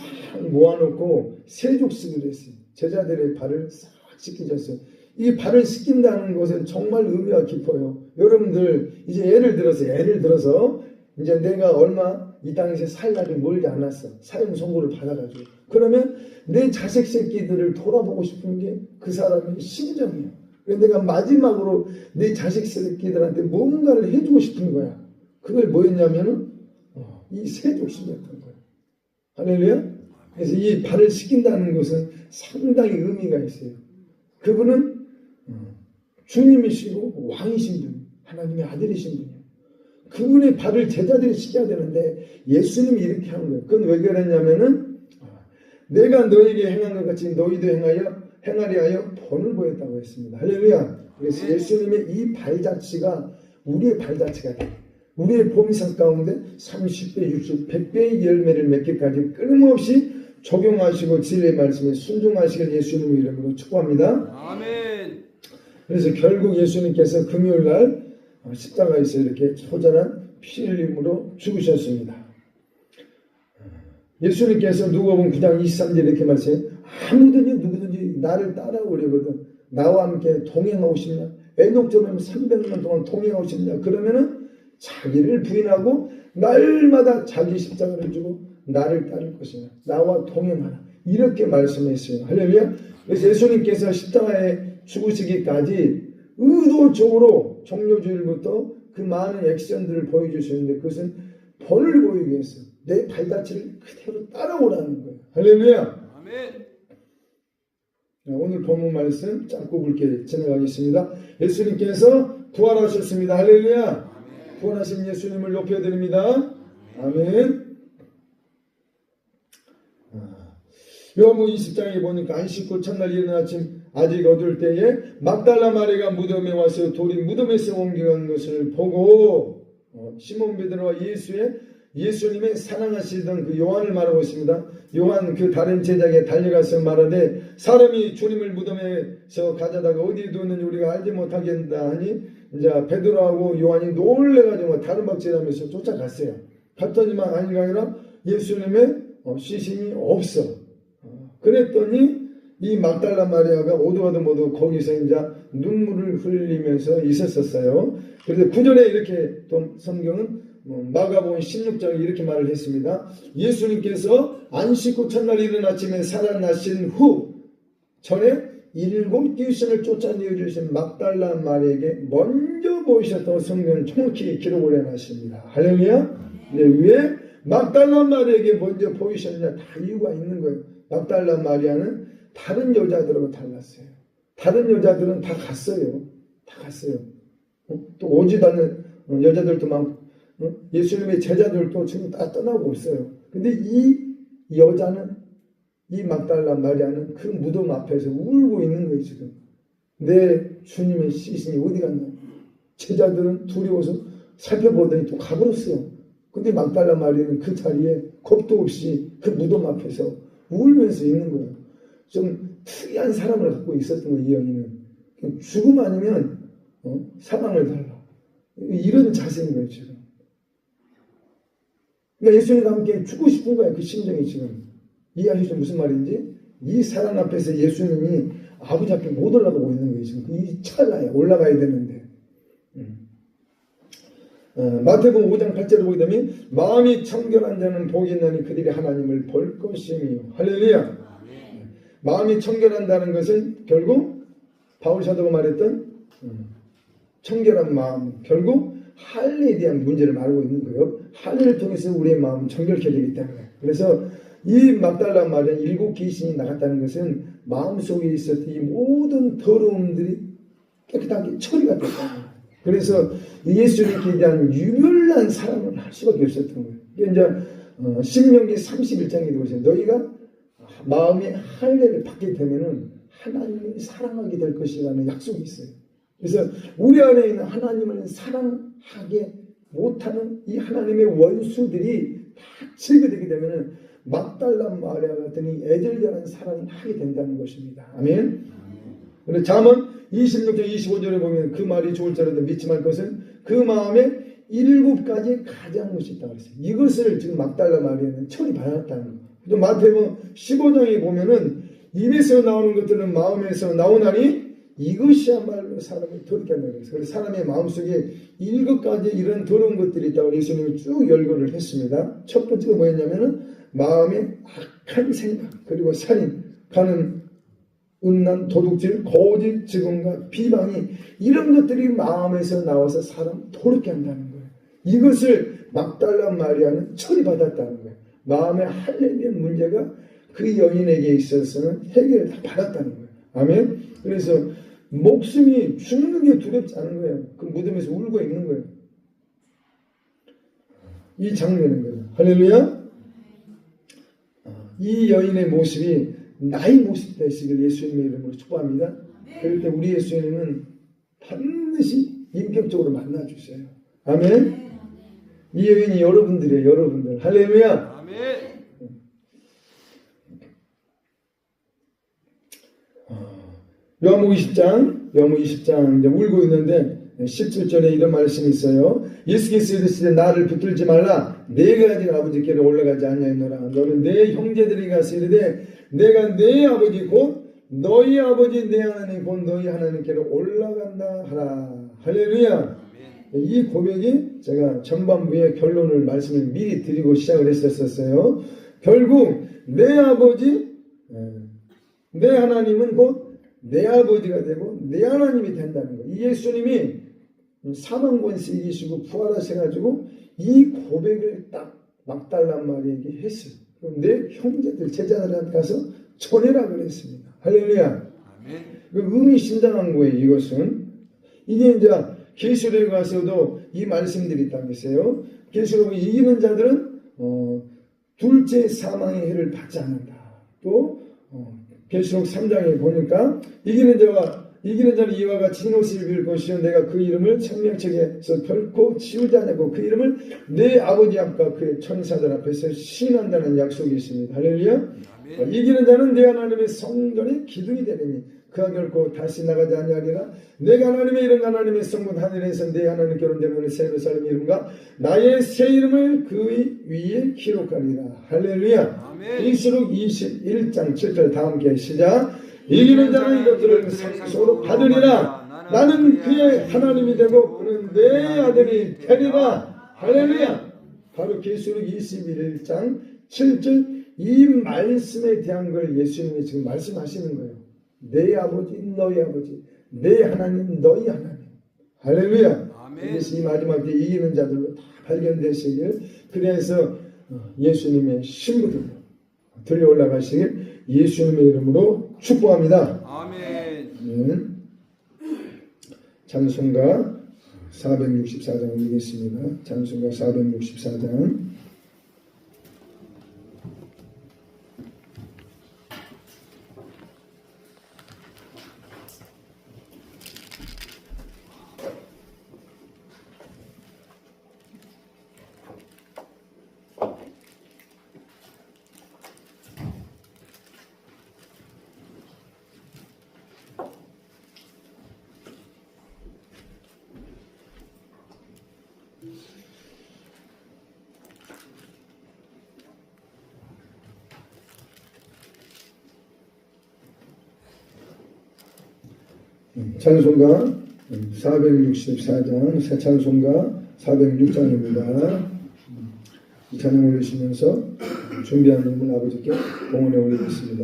모아놓고 세족식을 했어요. 제자들의 발을 싹 씻기셨어요. 이 발을 씻긴다는 것은 정말 의미가 깊어요. 여러분들 이제 예를 들어서 이제 내가 얼마 이 땅에서 살 날이 멀지 않았어. 사형 선고를 받아가지고. 그러면 내 자식 새끼들을 돌아보고 싶은 게 그 사람의 심정이에요. 그래서 내가 마지막으로 내 자식 새끼들한테 뭔가를 해주고 싶은 거야. 그걸 뭐였냐면은 이 세족식이었던 거예요. 할렐루야. 그래서 이 발을 씻긴다는 것은 상당히 의미가 있어요. 그분은 주님이시고 왕이신 분, 하나님의 아들이신 분이에요. 그분의 발을 제자들이 씻겨야 되는데 예수님이 이렇게 하는 거예요. 그건 왜 그랬냐면은 내가 너에게 행한 것 같이 너희도 행하리 하여 본을 보였다고 했습니다. 할렐루야. 그래서 예수님의 이 발자취가 우리의 발자취가 돼요. 우리의 보미상 가운데 30배, 60, 100배의 열매를 맺기까지 끊임없이 적용하시고 진리의 말씀에 순종하시길 예수님의 이름으로 축복합니다. 아멘. 그래서 결국 예수님께서 금요일날 십자가에서 이렇게 초전한 피 흘림으로 죽으셨습니다. 예수님께서 누가복음 9장 23절 이렇게 말씀해요. 아무든지 누구든지 나를 따라오려거든 나와 함께 동행하고 싶냐? 에녹처럼 300년 동안 동행하고 싶냐? 그러면은 자기를 부인하고 날마다 자기 십자가를 주고 나를 따를 것이냐? 나와 동행하라. 이렇게 말씀했어요. 할렐루야. 그래서 예수님께서 십자가에 죽으시기까지 의도적으로 종료주일부터 그 많은 액션들을 보여주셨는데 그것은 본을 보이기 위해서 내 발자취를 그대로 따라오라는 거예요. 할렐루야. 아멘. 오늘 본문 말씀 짧고 굵게 지나가겠습니다. 예수님께서 부활하셨습니다. 할렐루야. 아멘. 부활하신 예수님을 높여드립니다. 아멘. 요한복음 20장에 보니까 안식 후 첫날 이른 아침 아직 어두울 때에 막달라 마리아가 무덤에 와서 돌이 무덤에서 옮겨간 것을 보고 시몬 베드로와 예수님의 사랑하시던 그 요한을 말하고 있습니다. 요한 그 다른 제자에게 달려가서 말하되 사람이 주님을 무덤에서 가져다가 어디에 두었는지 우리가 알지 못하겠다 하니 이제 베드로하고 요한이 놀래가지고 다른 박질하면서 쫓아갔어요. 갔더니만 아니가 아니라 예수님의 시신이 없어. 그랬더니 이 막달라 마리아가 오도가도 모두 거기서 이제 눈물을 흘리면서 있었어요. 그래서 9절에 이렇게 또 성경은 마가복음 16장에 이렇게 말을 했습니다. 예수님께서 안식 후 첫날 이른 아침에 살아나신 후 전에 7 귀신을 쫓아내어 주신 막달라 마리아에게 먼저 보이셨다고 성경은 정확히 기록을 해놨습니다. 할렐루야. 네, 왜 막달라 마리아에게 먼저 보이셨냐? 다 이유가 있는 거예요. 막달라 마리아는 다른 여자들하고 달랐어요. 다른 여자들은 다 갔어요. 또 오지도 않는 여자들도 많고 예수님의 제자들도 지금 다 떠나고 있어요. 근데 이 여자는 이 막달라 마리아는 그 무덤 앞에서 울고 있는 거예요. 지금 내 주님의 시신이 어디 갔나? 제자들은 두려워서 살펴보더니 또 가버렸어요. 근데 막달라 마리아는 그 자리에 겁도 없이 그 무덤 앞에서 울면서 있는 거예요. 좀 특이한 사랑을 갖고 있었던 거예요. 이 여인은 죽음 아니면 사랑을 달라. 이런 자세인 거예요. 지금 그러니까 예수님과 함께 죽고 싶은 거예요. 그 심정이 지금 이해하시죠? 무슨 말인지. 이 사랑 앞에서 예수님이 아버지 앞에 못 올라가고 있는 거예요. 지금 이 찰나에 올라가야 되는데 마태복음 5장 8절을 보게 되면 마음이 청결한 자는 복이 있나니 그들이 하나님을 볼 것이며 할렐루야. 마음이 청결한다는 것은 결국 바울 사도가 말했던 청결한 마음, 결국 할례에 대한 문제를 말하고 있는 거예요. 할례를 통해서 우리의 마음은 청결케 되기 때문에. 그래서 이 막달라 마리아 7 귀신이 나갔다는 것은 마음속에 있었던 이 모든 더러움들이 깨끗하게 처리가 됐다는 거예요. 그래서 예수님께 대한 유별난 사랑을 할 수밖에 없었던 거예요. 이제 신명기 31장에 보세요. 너희가 마음의 할례를 받게 되면은 하나님을 사랑하게 될 것이라는 약속이 있어요. 그래서 우리 안에 있는 하나님을 사랑하게 못하는 이 하나님의 원수들이 다 제거되게 되면은 막달라 마리아 같은 이 애절절한 사랑을 하게 된다는 것입니다. 아멘. 그리고 잠언 26장 25절에 보면 그 말이 좋을 자라도 믿지 말 것은 그 마음에 7가지 가장 것이 있다고 했어요. 이것을 지금 막달라 마리아는 처리받았다는 거예요. 또 마태복음 15장에 보면은 입에서 나오는 것들은 마음에서 나오나니 이것이야말로 사람을 더럽게 한다고 했어요. 그래서 사람의 마음속에 7가지 이런 더러운 것들이 있다고 예수님이 쭉 열거를 했습니다. 첫 번째가 뭐였냐면은 마음의 악한 생각, 그리고 살인, 가는, 음란, 도둑질, 거짓, 증언과 비방이 이런 것들이 마음에서 나와서 사람 더럽게 한다는 거예요. 이것을 막달라 마리아는 처리받았다는 거예요. 마음의 할례에 대한 문제가 그 여인에게 있어서는 해결을 다 받았다는 거예요. 아멘. 그래서 목숨이 죽는 게 두렵지 않은 거예요. 그 무덤에서 울고 있는 거예요. 이 장면인 거예요. 할렐루야. 이 여인의 모습이 나의 모습이 되시길 예수님의 이름으로 축복합니다. 그럴 때 우리 예수님은 반드시 인격적으로 만나주세요. 아멘. 이 여인이 여러분들이에요. 여러분들. 할렐루야. 아멘. 요한복음 20장 이제 울고 있는데 17절에 이런 말씀이 있어요. 예수께서 이르시되 나를 붙들지 말라. 내가 아직 아버지께로 올라가지 아니하노라. 너는 내 형제들이 가서 이르되 내가 내 아버지 곧 너희 아버지 내 하나님 곧 너희 하나님께로 올라간다 하라. 할렐루야. 이 고백이 제가 전반부의 결론을 말씀을 미리 드리고 시작을 했었어요. 결국 내 아버지 내 하나님은 곧 내 아버지가 되고 내 하나님이 된다는 거예요. 이 예수님이 사망 권세 이기시고 부활하셔가지고 이 고백을 딱 막달라 마리아에게 했어요. 내 형제들 제자들한테 가서 전해라 그랬습니다. 할렐루야. 아멘. 그 의미심장한 거예요. 이것은 이게 이제 계시록에 가서도 이 말씀들이 있다고 했어요. 계시록에 이기는 자들은 둘째 사망의 해를 받지 않는다. 또 계시록 3장에 보니까 이기는 자는 이와 같이 흰 옷을 입을 것이요 내가 그 이름을 생명책에서 결코 지우지 않고 그 이름을 내 아버지 앞과 그의 천사들 앞에서 시인한다는 약속이 있습니다. 할렐루야. 이기는 자는 내 하나님의 성전의 기둥이 되리니 그가 결코 다시 나가지 아니하리라. 내가 하나님의 이름 하나님의 성문 하늘에서 내 하나님께로 내놓은 새 예루살렘 이름과 나의 새 이름을 그 위에 기록하리라. 할렐루야. 계시록 21장 7절 다 함께 시작. 이기는 자는 이것들을 상속으로 받으리라. 나는 그의 하나님이 되고 그는 내 아들이 되리라. 할렐루야. 바로 계시록 21장 7절 이 말씀에 대한 걸 예수님이 지금 말씀하시는 거예요. 내 아버지 너희 아버지 내 하나님 너희 하나님. 할렐루야. 그래서 이 마지막 때 이기는 자들로 다 발견되시길 그래서 예수님의 신부들 들려 올라가시길 예수님의 이름으로 축복합니다. 아멘. 찬송가 464장 읽겠습니다. 찬송가 464장 찬송가 464장 새 찬송가 406장입니다. 이 찬양 올리시면서 준비한 예물 아버지께 봉헌에 올리겠습니다.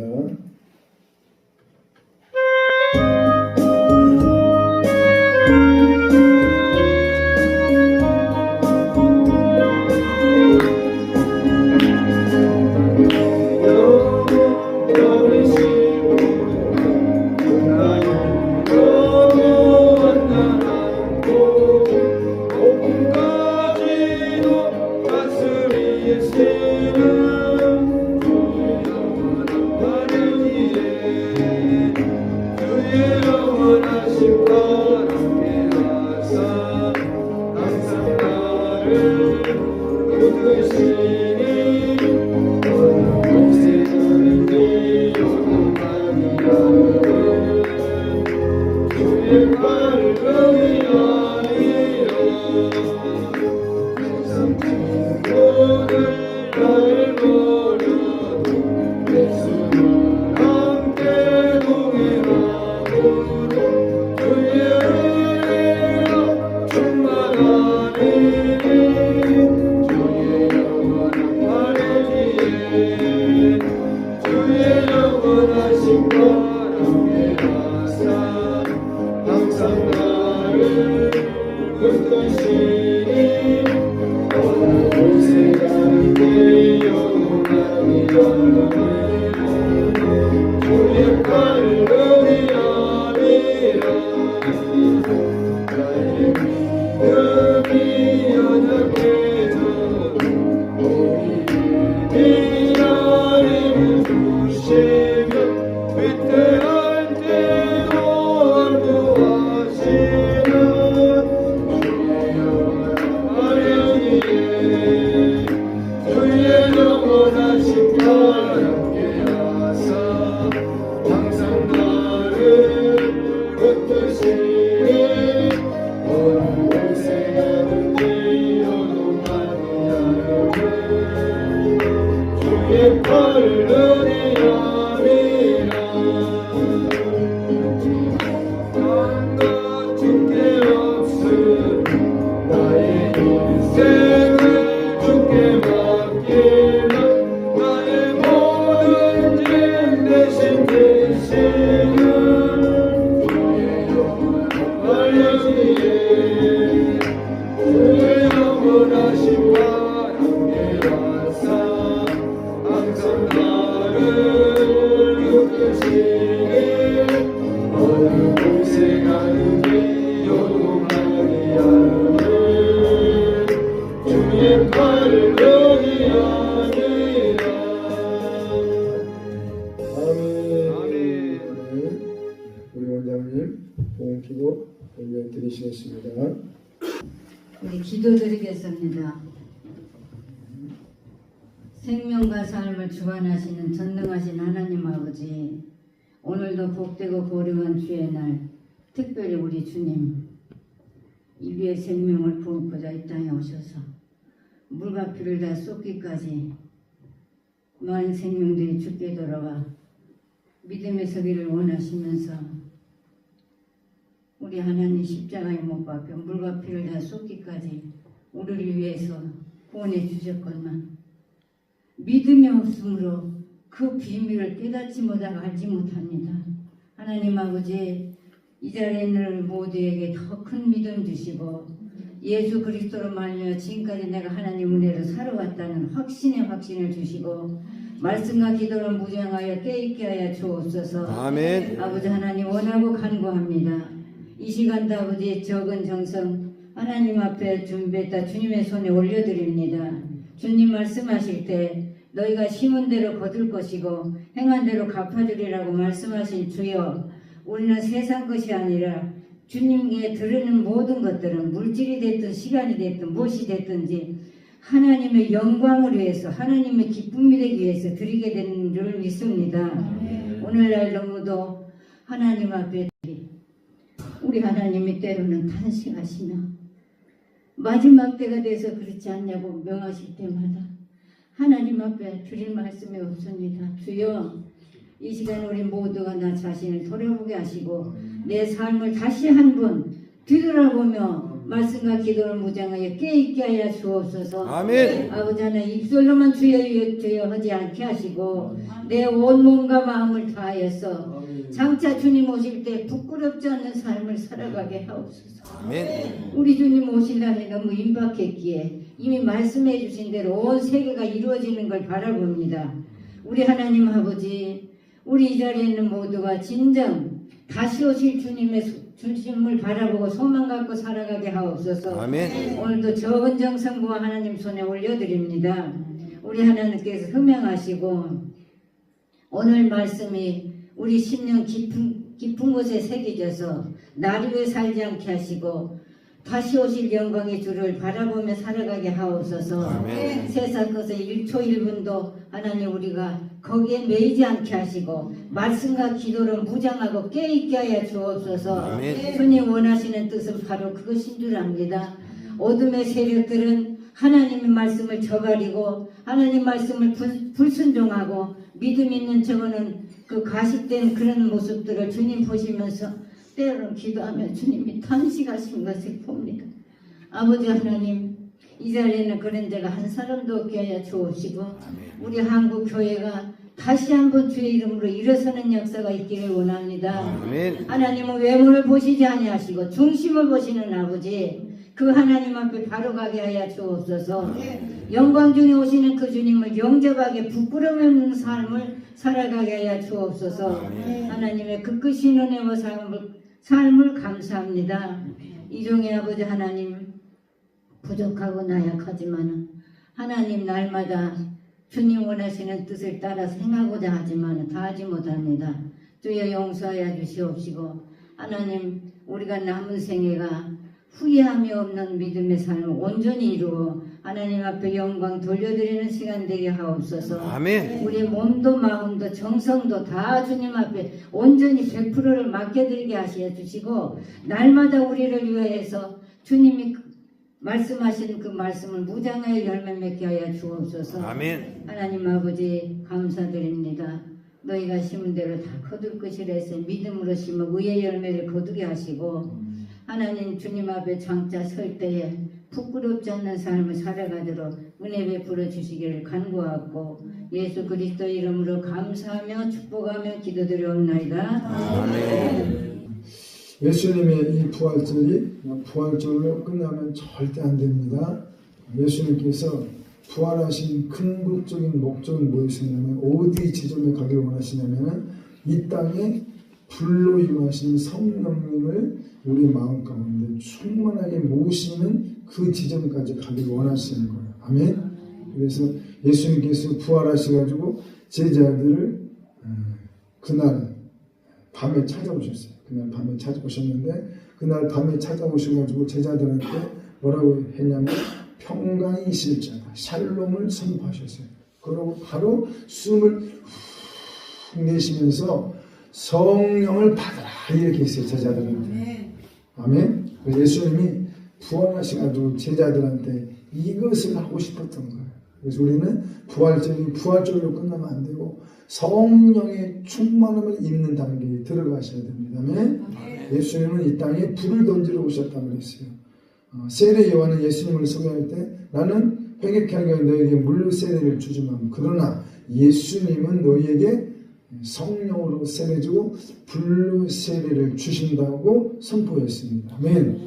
우리 기도드리겠습니다. 생명과 삶을 주관하시는 전능하신 하나님 아버지, 오늘도 복되고 고령한 주의 날, 특별히 우리 주님, 이비의 생명을 부은고자 이 땅에 오셔서 물과 피를 다 쏟기까지 많은 생명들이 죽게 돌아와 믿음의 서기를 원하시면서 우리 하나님 십자가에 못 박혀 물과 피를 다 쏟기까지 우리를 위해서 구원해 주셨건만 믿음이 없으므로 그 비밀을 깨닫지 못하고 알지 못합니다. 하나님 아버지, 이 자리에 있는 모두에게 더 큰 믿음 주시고 예수 그리스도로 말미암아 지금까지 내가 하나님 은혜로 살아왔다는 확신을 주시고 말씀과 기도를 무장하여 깨있게 하여 주옵소서. 아멘. 아버지 하나님 원하고 간구합니다. 이 시간도 아버지 적은 정성 하나님 앞에 준비했다 주님의 손에 올려드립니다. 주님 말씀하실 때 너희가 심은 대로 거둘 것이고 행한 대로 갚아주리라고 말씀하신 주여, 우리는 세상 것이 아니라 주님께 드리는 모든 것들은 물질이 됐든 시간이 됐든 무엇이 됐든지 하나님의 영광을 위해서 하나님의 기쁨이 되기 위해서 드리게 되는 줄 믿습니다. 오늘날 너무도 하나님 앞에 우리 하나님이 때로는 탄식하시며 마지막 때가 돼서 그렇지 않냐고 명하실 때마다 하나님 앞에 드릴 말씀이 없습니다. 주여, 이 시간 우리 모두가 나 자신을 돌아보게 하시고 내 삶을 다시 한번 뒤돌아보며 말씀과 기도를 무장하여 깨있게 하여 주옵소서. 아멘. 아버지 하나님, 입술로만 주여 주여 하지 않게 하시고 내 온 몸과 마음을 다하여서 장차 주님 오실 때 부끄럽지 않는 삶을 살아가게 하옵소서. 아멘. 우리 주님 오실 날이 너무 임박했기에 이미 말씀해 주신 대로 온 세계가 이루어지는 걸 바라봅니다. 우리 하나님 아버지, 우리 이 자리에 있는 모두가 진정 다시 오실 주님의 주심을 바라보고 소망 갖고 살아가게 하옵소서. 아멘. 오늘도 적은 정성부와 하나님 손에 올려드립니다. 우리 하나님께서 흠명하시고 오늘 말씀이 우리 심령 깊은 곳에 새겨져서 날 위해 살지 않게 하시고 다시 오실 영광의 주를 바라보며 살아가게 하옵소서. 아멘. 세상 것에 1초 1분도 하나님 우리가 거기에 매이지 않게 하시고 말씀과 기도로 무장하고 깨있게 하여 주옵소서. 아멘. 주님 원하시는 뜻은 바로 그것인 줄 압니다. 어둠의 세력들은 하나님의 말씀을 저버리고 하나님 말씀을 불순종하고 믿음 있는 저거는 그 가식된 그런 모습들을 주님 보시면서 때로는 기도하며 주님이 탄식하신 것을 봅니다. 아버지 하나님, 이 자리에는 그런 자가 한 사람도 없게 하여 주옵시고 우리 한국 교회가 다시 한번 주의 이름으로 일어서는 역사가 있기를 원합니다. 아멘. 하나님은 외모를 보시지 아니하시고 중심을 보시는 아버지, 그 하나님 앞에 바로 가게 하여 주옵소서. 영광 중에 오시는 그 주님을 영접하게 부끄러움 없는 삶을 살아가게 하여 주옵소서. 하나님의 그 끝이신 은혜와 삶을 감사합니다. 이종의 아버지 하나님, 부족하고 나약하지만 하나님 날마다 주님 원하시는 뜻을 따라 행하고자 하지만 다 하지 못합니다. 주여 용서하여 주시옵시고 하나님, 우리가 남은 생애가 후회함이 없는 믿음의 삶을 온전히 이루어 하나님 앞에 영광 돌려드리는 시간 되게 하옵소서. 아멘. 우리 몸도 마음도 정성도 다 주님 앞에 온전히 100%를 맡겨드리게 하시어 주시고 날마다 우리를 위하여서 주님이 말씀하신 그 말씀을 무장하여 열매 맺게 하여 주옵소서. 아멘. 하나님 아버지 감사드립니다. 너희가 심은 대로 다 거둘 것이라 해서 믿음으로 심어 의의 열매를 거두게 하시고 하나님 주님 앞에 장차 설 때에 부끄럽지 않는 삶을 살아가도록 은혜 베풀어 주시기를 간구하고 예수 그리스도 이름으로 감사하며 축복하며 기도드리옵나이다. 아멘. 예수님의 이 부활절이 부활절로 끝나면 절대 안 됩니다. 예수님께서 부활하신 궁극적인 목적은 무엇이냐면 어디 지점에 가기를 원하시냐면 이 땅에 불로 임하신 성령님을 우리 마음 가운데 충만하게 모시는 그 지점까지 가기를 원하시는 거예요. 아멘. 그래서 예수님께서 부활하셔가지고 제자들을 그날 밤에 찾아오셨어요. 그날 밤에 찾아오셨는데 그날 밤에 찾아오셔가지고 제자들한테 뭐라고 했냐면 평강이 있을 자다, 샬롬을 선포하셨어요. 그러고 바로 숨을 훅 내쉬면서 성령을 받아라 이렇게 했어요. 제자들한테. 아멘. 예수님이 부활하셔가지고 제자들한테 이것을 하고 싶었던 거예요. 그래서 우리는 부활절로 끝나면 안 되고 성령의 충만함을 입는 단계에 들어가셔야 됩니다. 아멘. 예수님은 이 땅에 불을 던지러 오셨다고 그랬어요. 세례 요한은 예수님을 소개할 때 나는 회개케 하기 위해 너에게 물로 세례를 주지만 그러나 예수님은 너희에게 성령으로 세례 주고 불로 세례를 주신다고 선포했습니다. 아멘.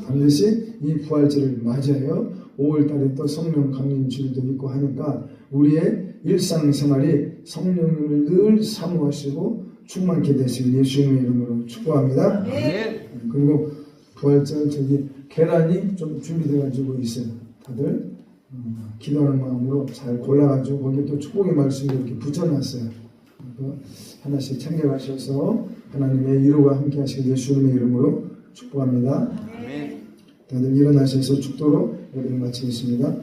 반드시 이 부활절을 맞이하여 5월달에 또 성령 강림주일도 있고 하니까 우리의 일상생활이 성령님을 늘 사모하시고 충만케 되시길 예수님의 이름으로 축복합니다. 아멘. 그리고 부활절 저기 계란이 좀 준비되어가지고 있어요. 다들 기도하는 마음으로 잘 골라가지고 거기에 또 축복의 말씀을 이렇게 붙여놨어요. 하나씩 챙겨가셔서 하나님의 위로가 함께 하시길 예수님의 이름으로 축복합니다. 아멘. 다들 일어나셔서 축도로 예배를 마치겠습니다.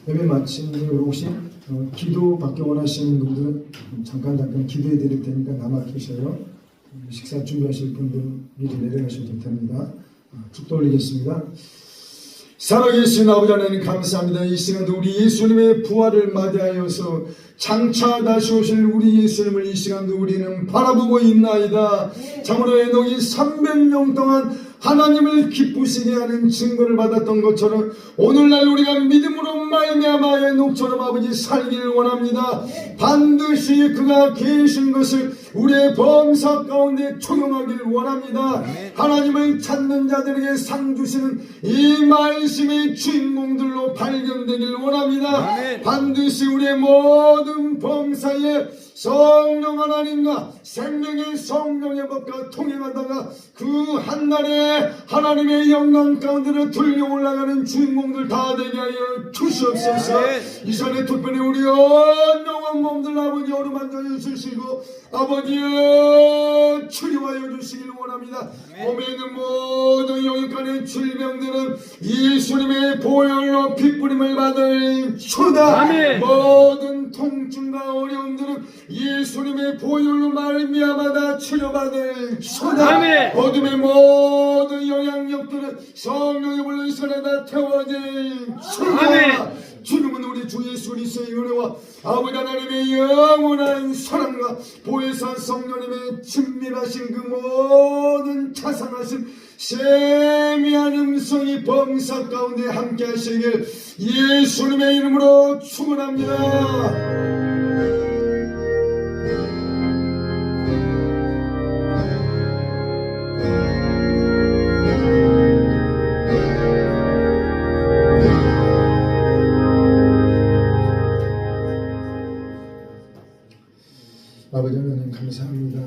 예배 마친 분들 혹시 기도 받기 원하시는 분들은 잠깐 기도해 드릴 테니까 남아 계셔요. 식사 준비하실 분들은 미리 내려가셔도 됩니다. 축도 올리겠습니다. 살아계신 아버지 하나님 감사합니다. 이 시간도 우리 예수님의 부활을 맞이하여서 장차 다시 오실 우리 예수님을 이 시간도 우리는 바라보고 있나이다. 참으로 에녹이 300년 동안 하나님을 기쁘시게 하는 증거를 받았던 것처럼 오늘날 우리가 믿음으로 말미암아 에녹처럼 아버지 살기를 원합니다. 반드시 그가 계신 것을 우리의 범사 가운데 적용하기를 원합니다. 하나님을 찾는 자들에게 상 주시는 이 말씀의 주인공들로 발견되기를 원합니다. 반드시 우리의 모든 범사에 성령 하나님과 생명의 성령의 법과 통행하다가 그 한날에 하나님의 영광 가운데로 들려 올라가는 주인공들 다 되게 하여 주시옵소서. 이 시간에 특별히 우리 영원 몸들 아버지 어루만져 주시고 아버지여 치료하여 주시기를 원합니다. 몸에 있는 모든 영역간의 질병들은 예수님의 보혈로 핏부림을 받을 주다. 모든 통증과 어려움들은 예수님의 보혈로 말미암아 다 치료받을 주다. 어둠의 모든 영향력들은 성령의 불로 손에 다 태워질 주다. 주님은 우리 주 예수 그리스도의 은혜와 아버지 하나님의 영원한 사랑과 보혜사 성령님의 친밀하신 그 모든 자상하신 세미한 음성이 범사 가운데 함께 하시길 예수님의 이름으로 축원합니다. 아버지 하나님 감사합니다.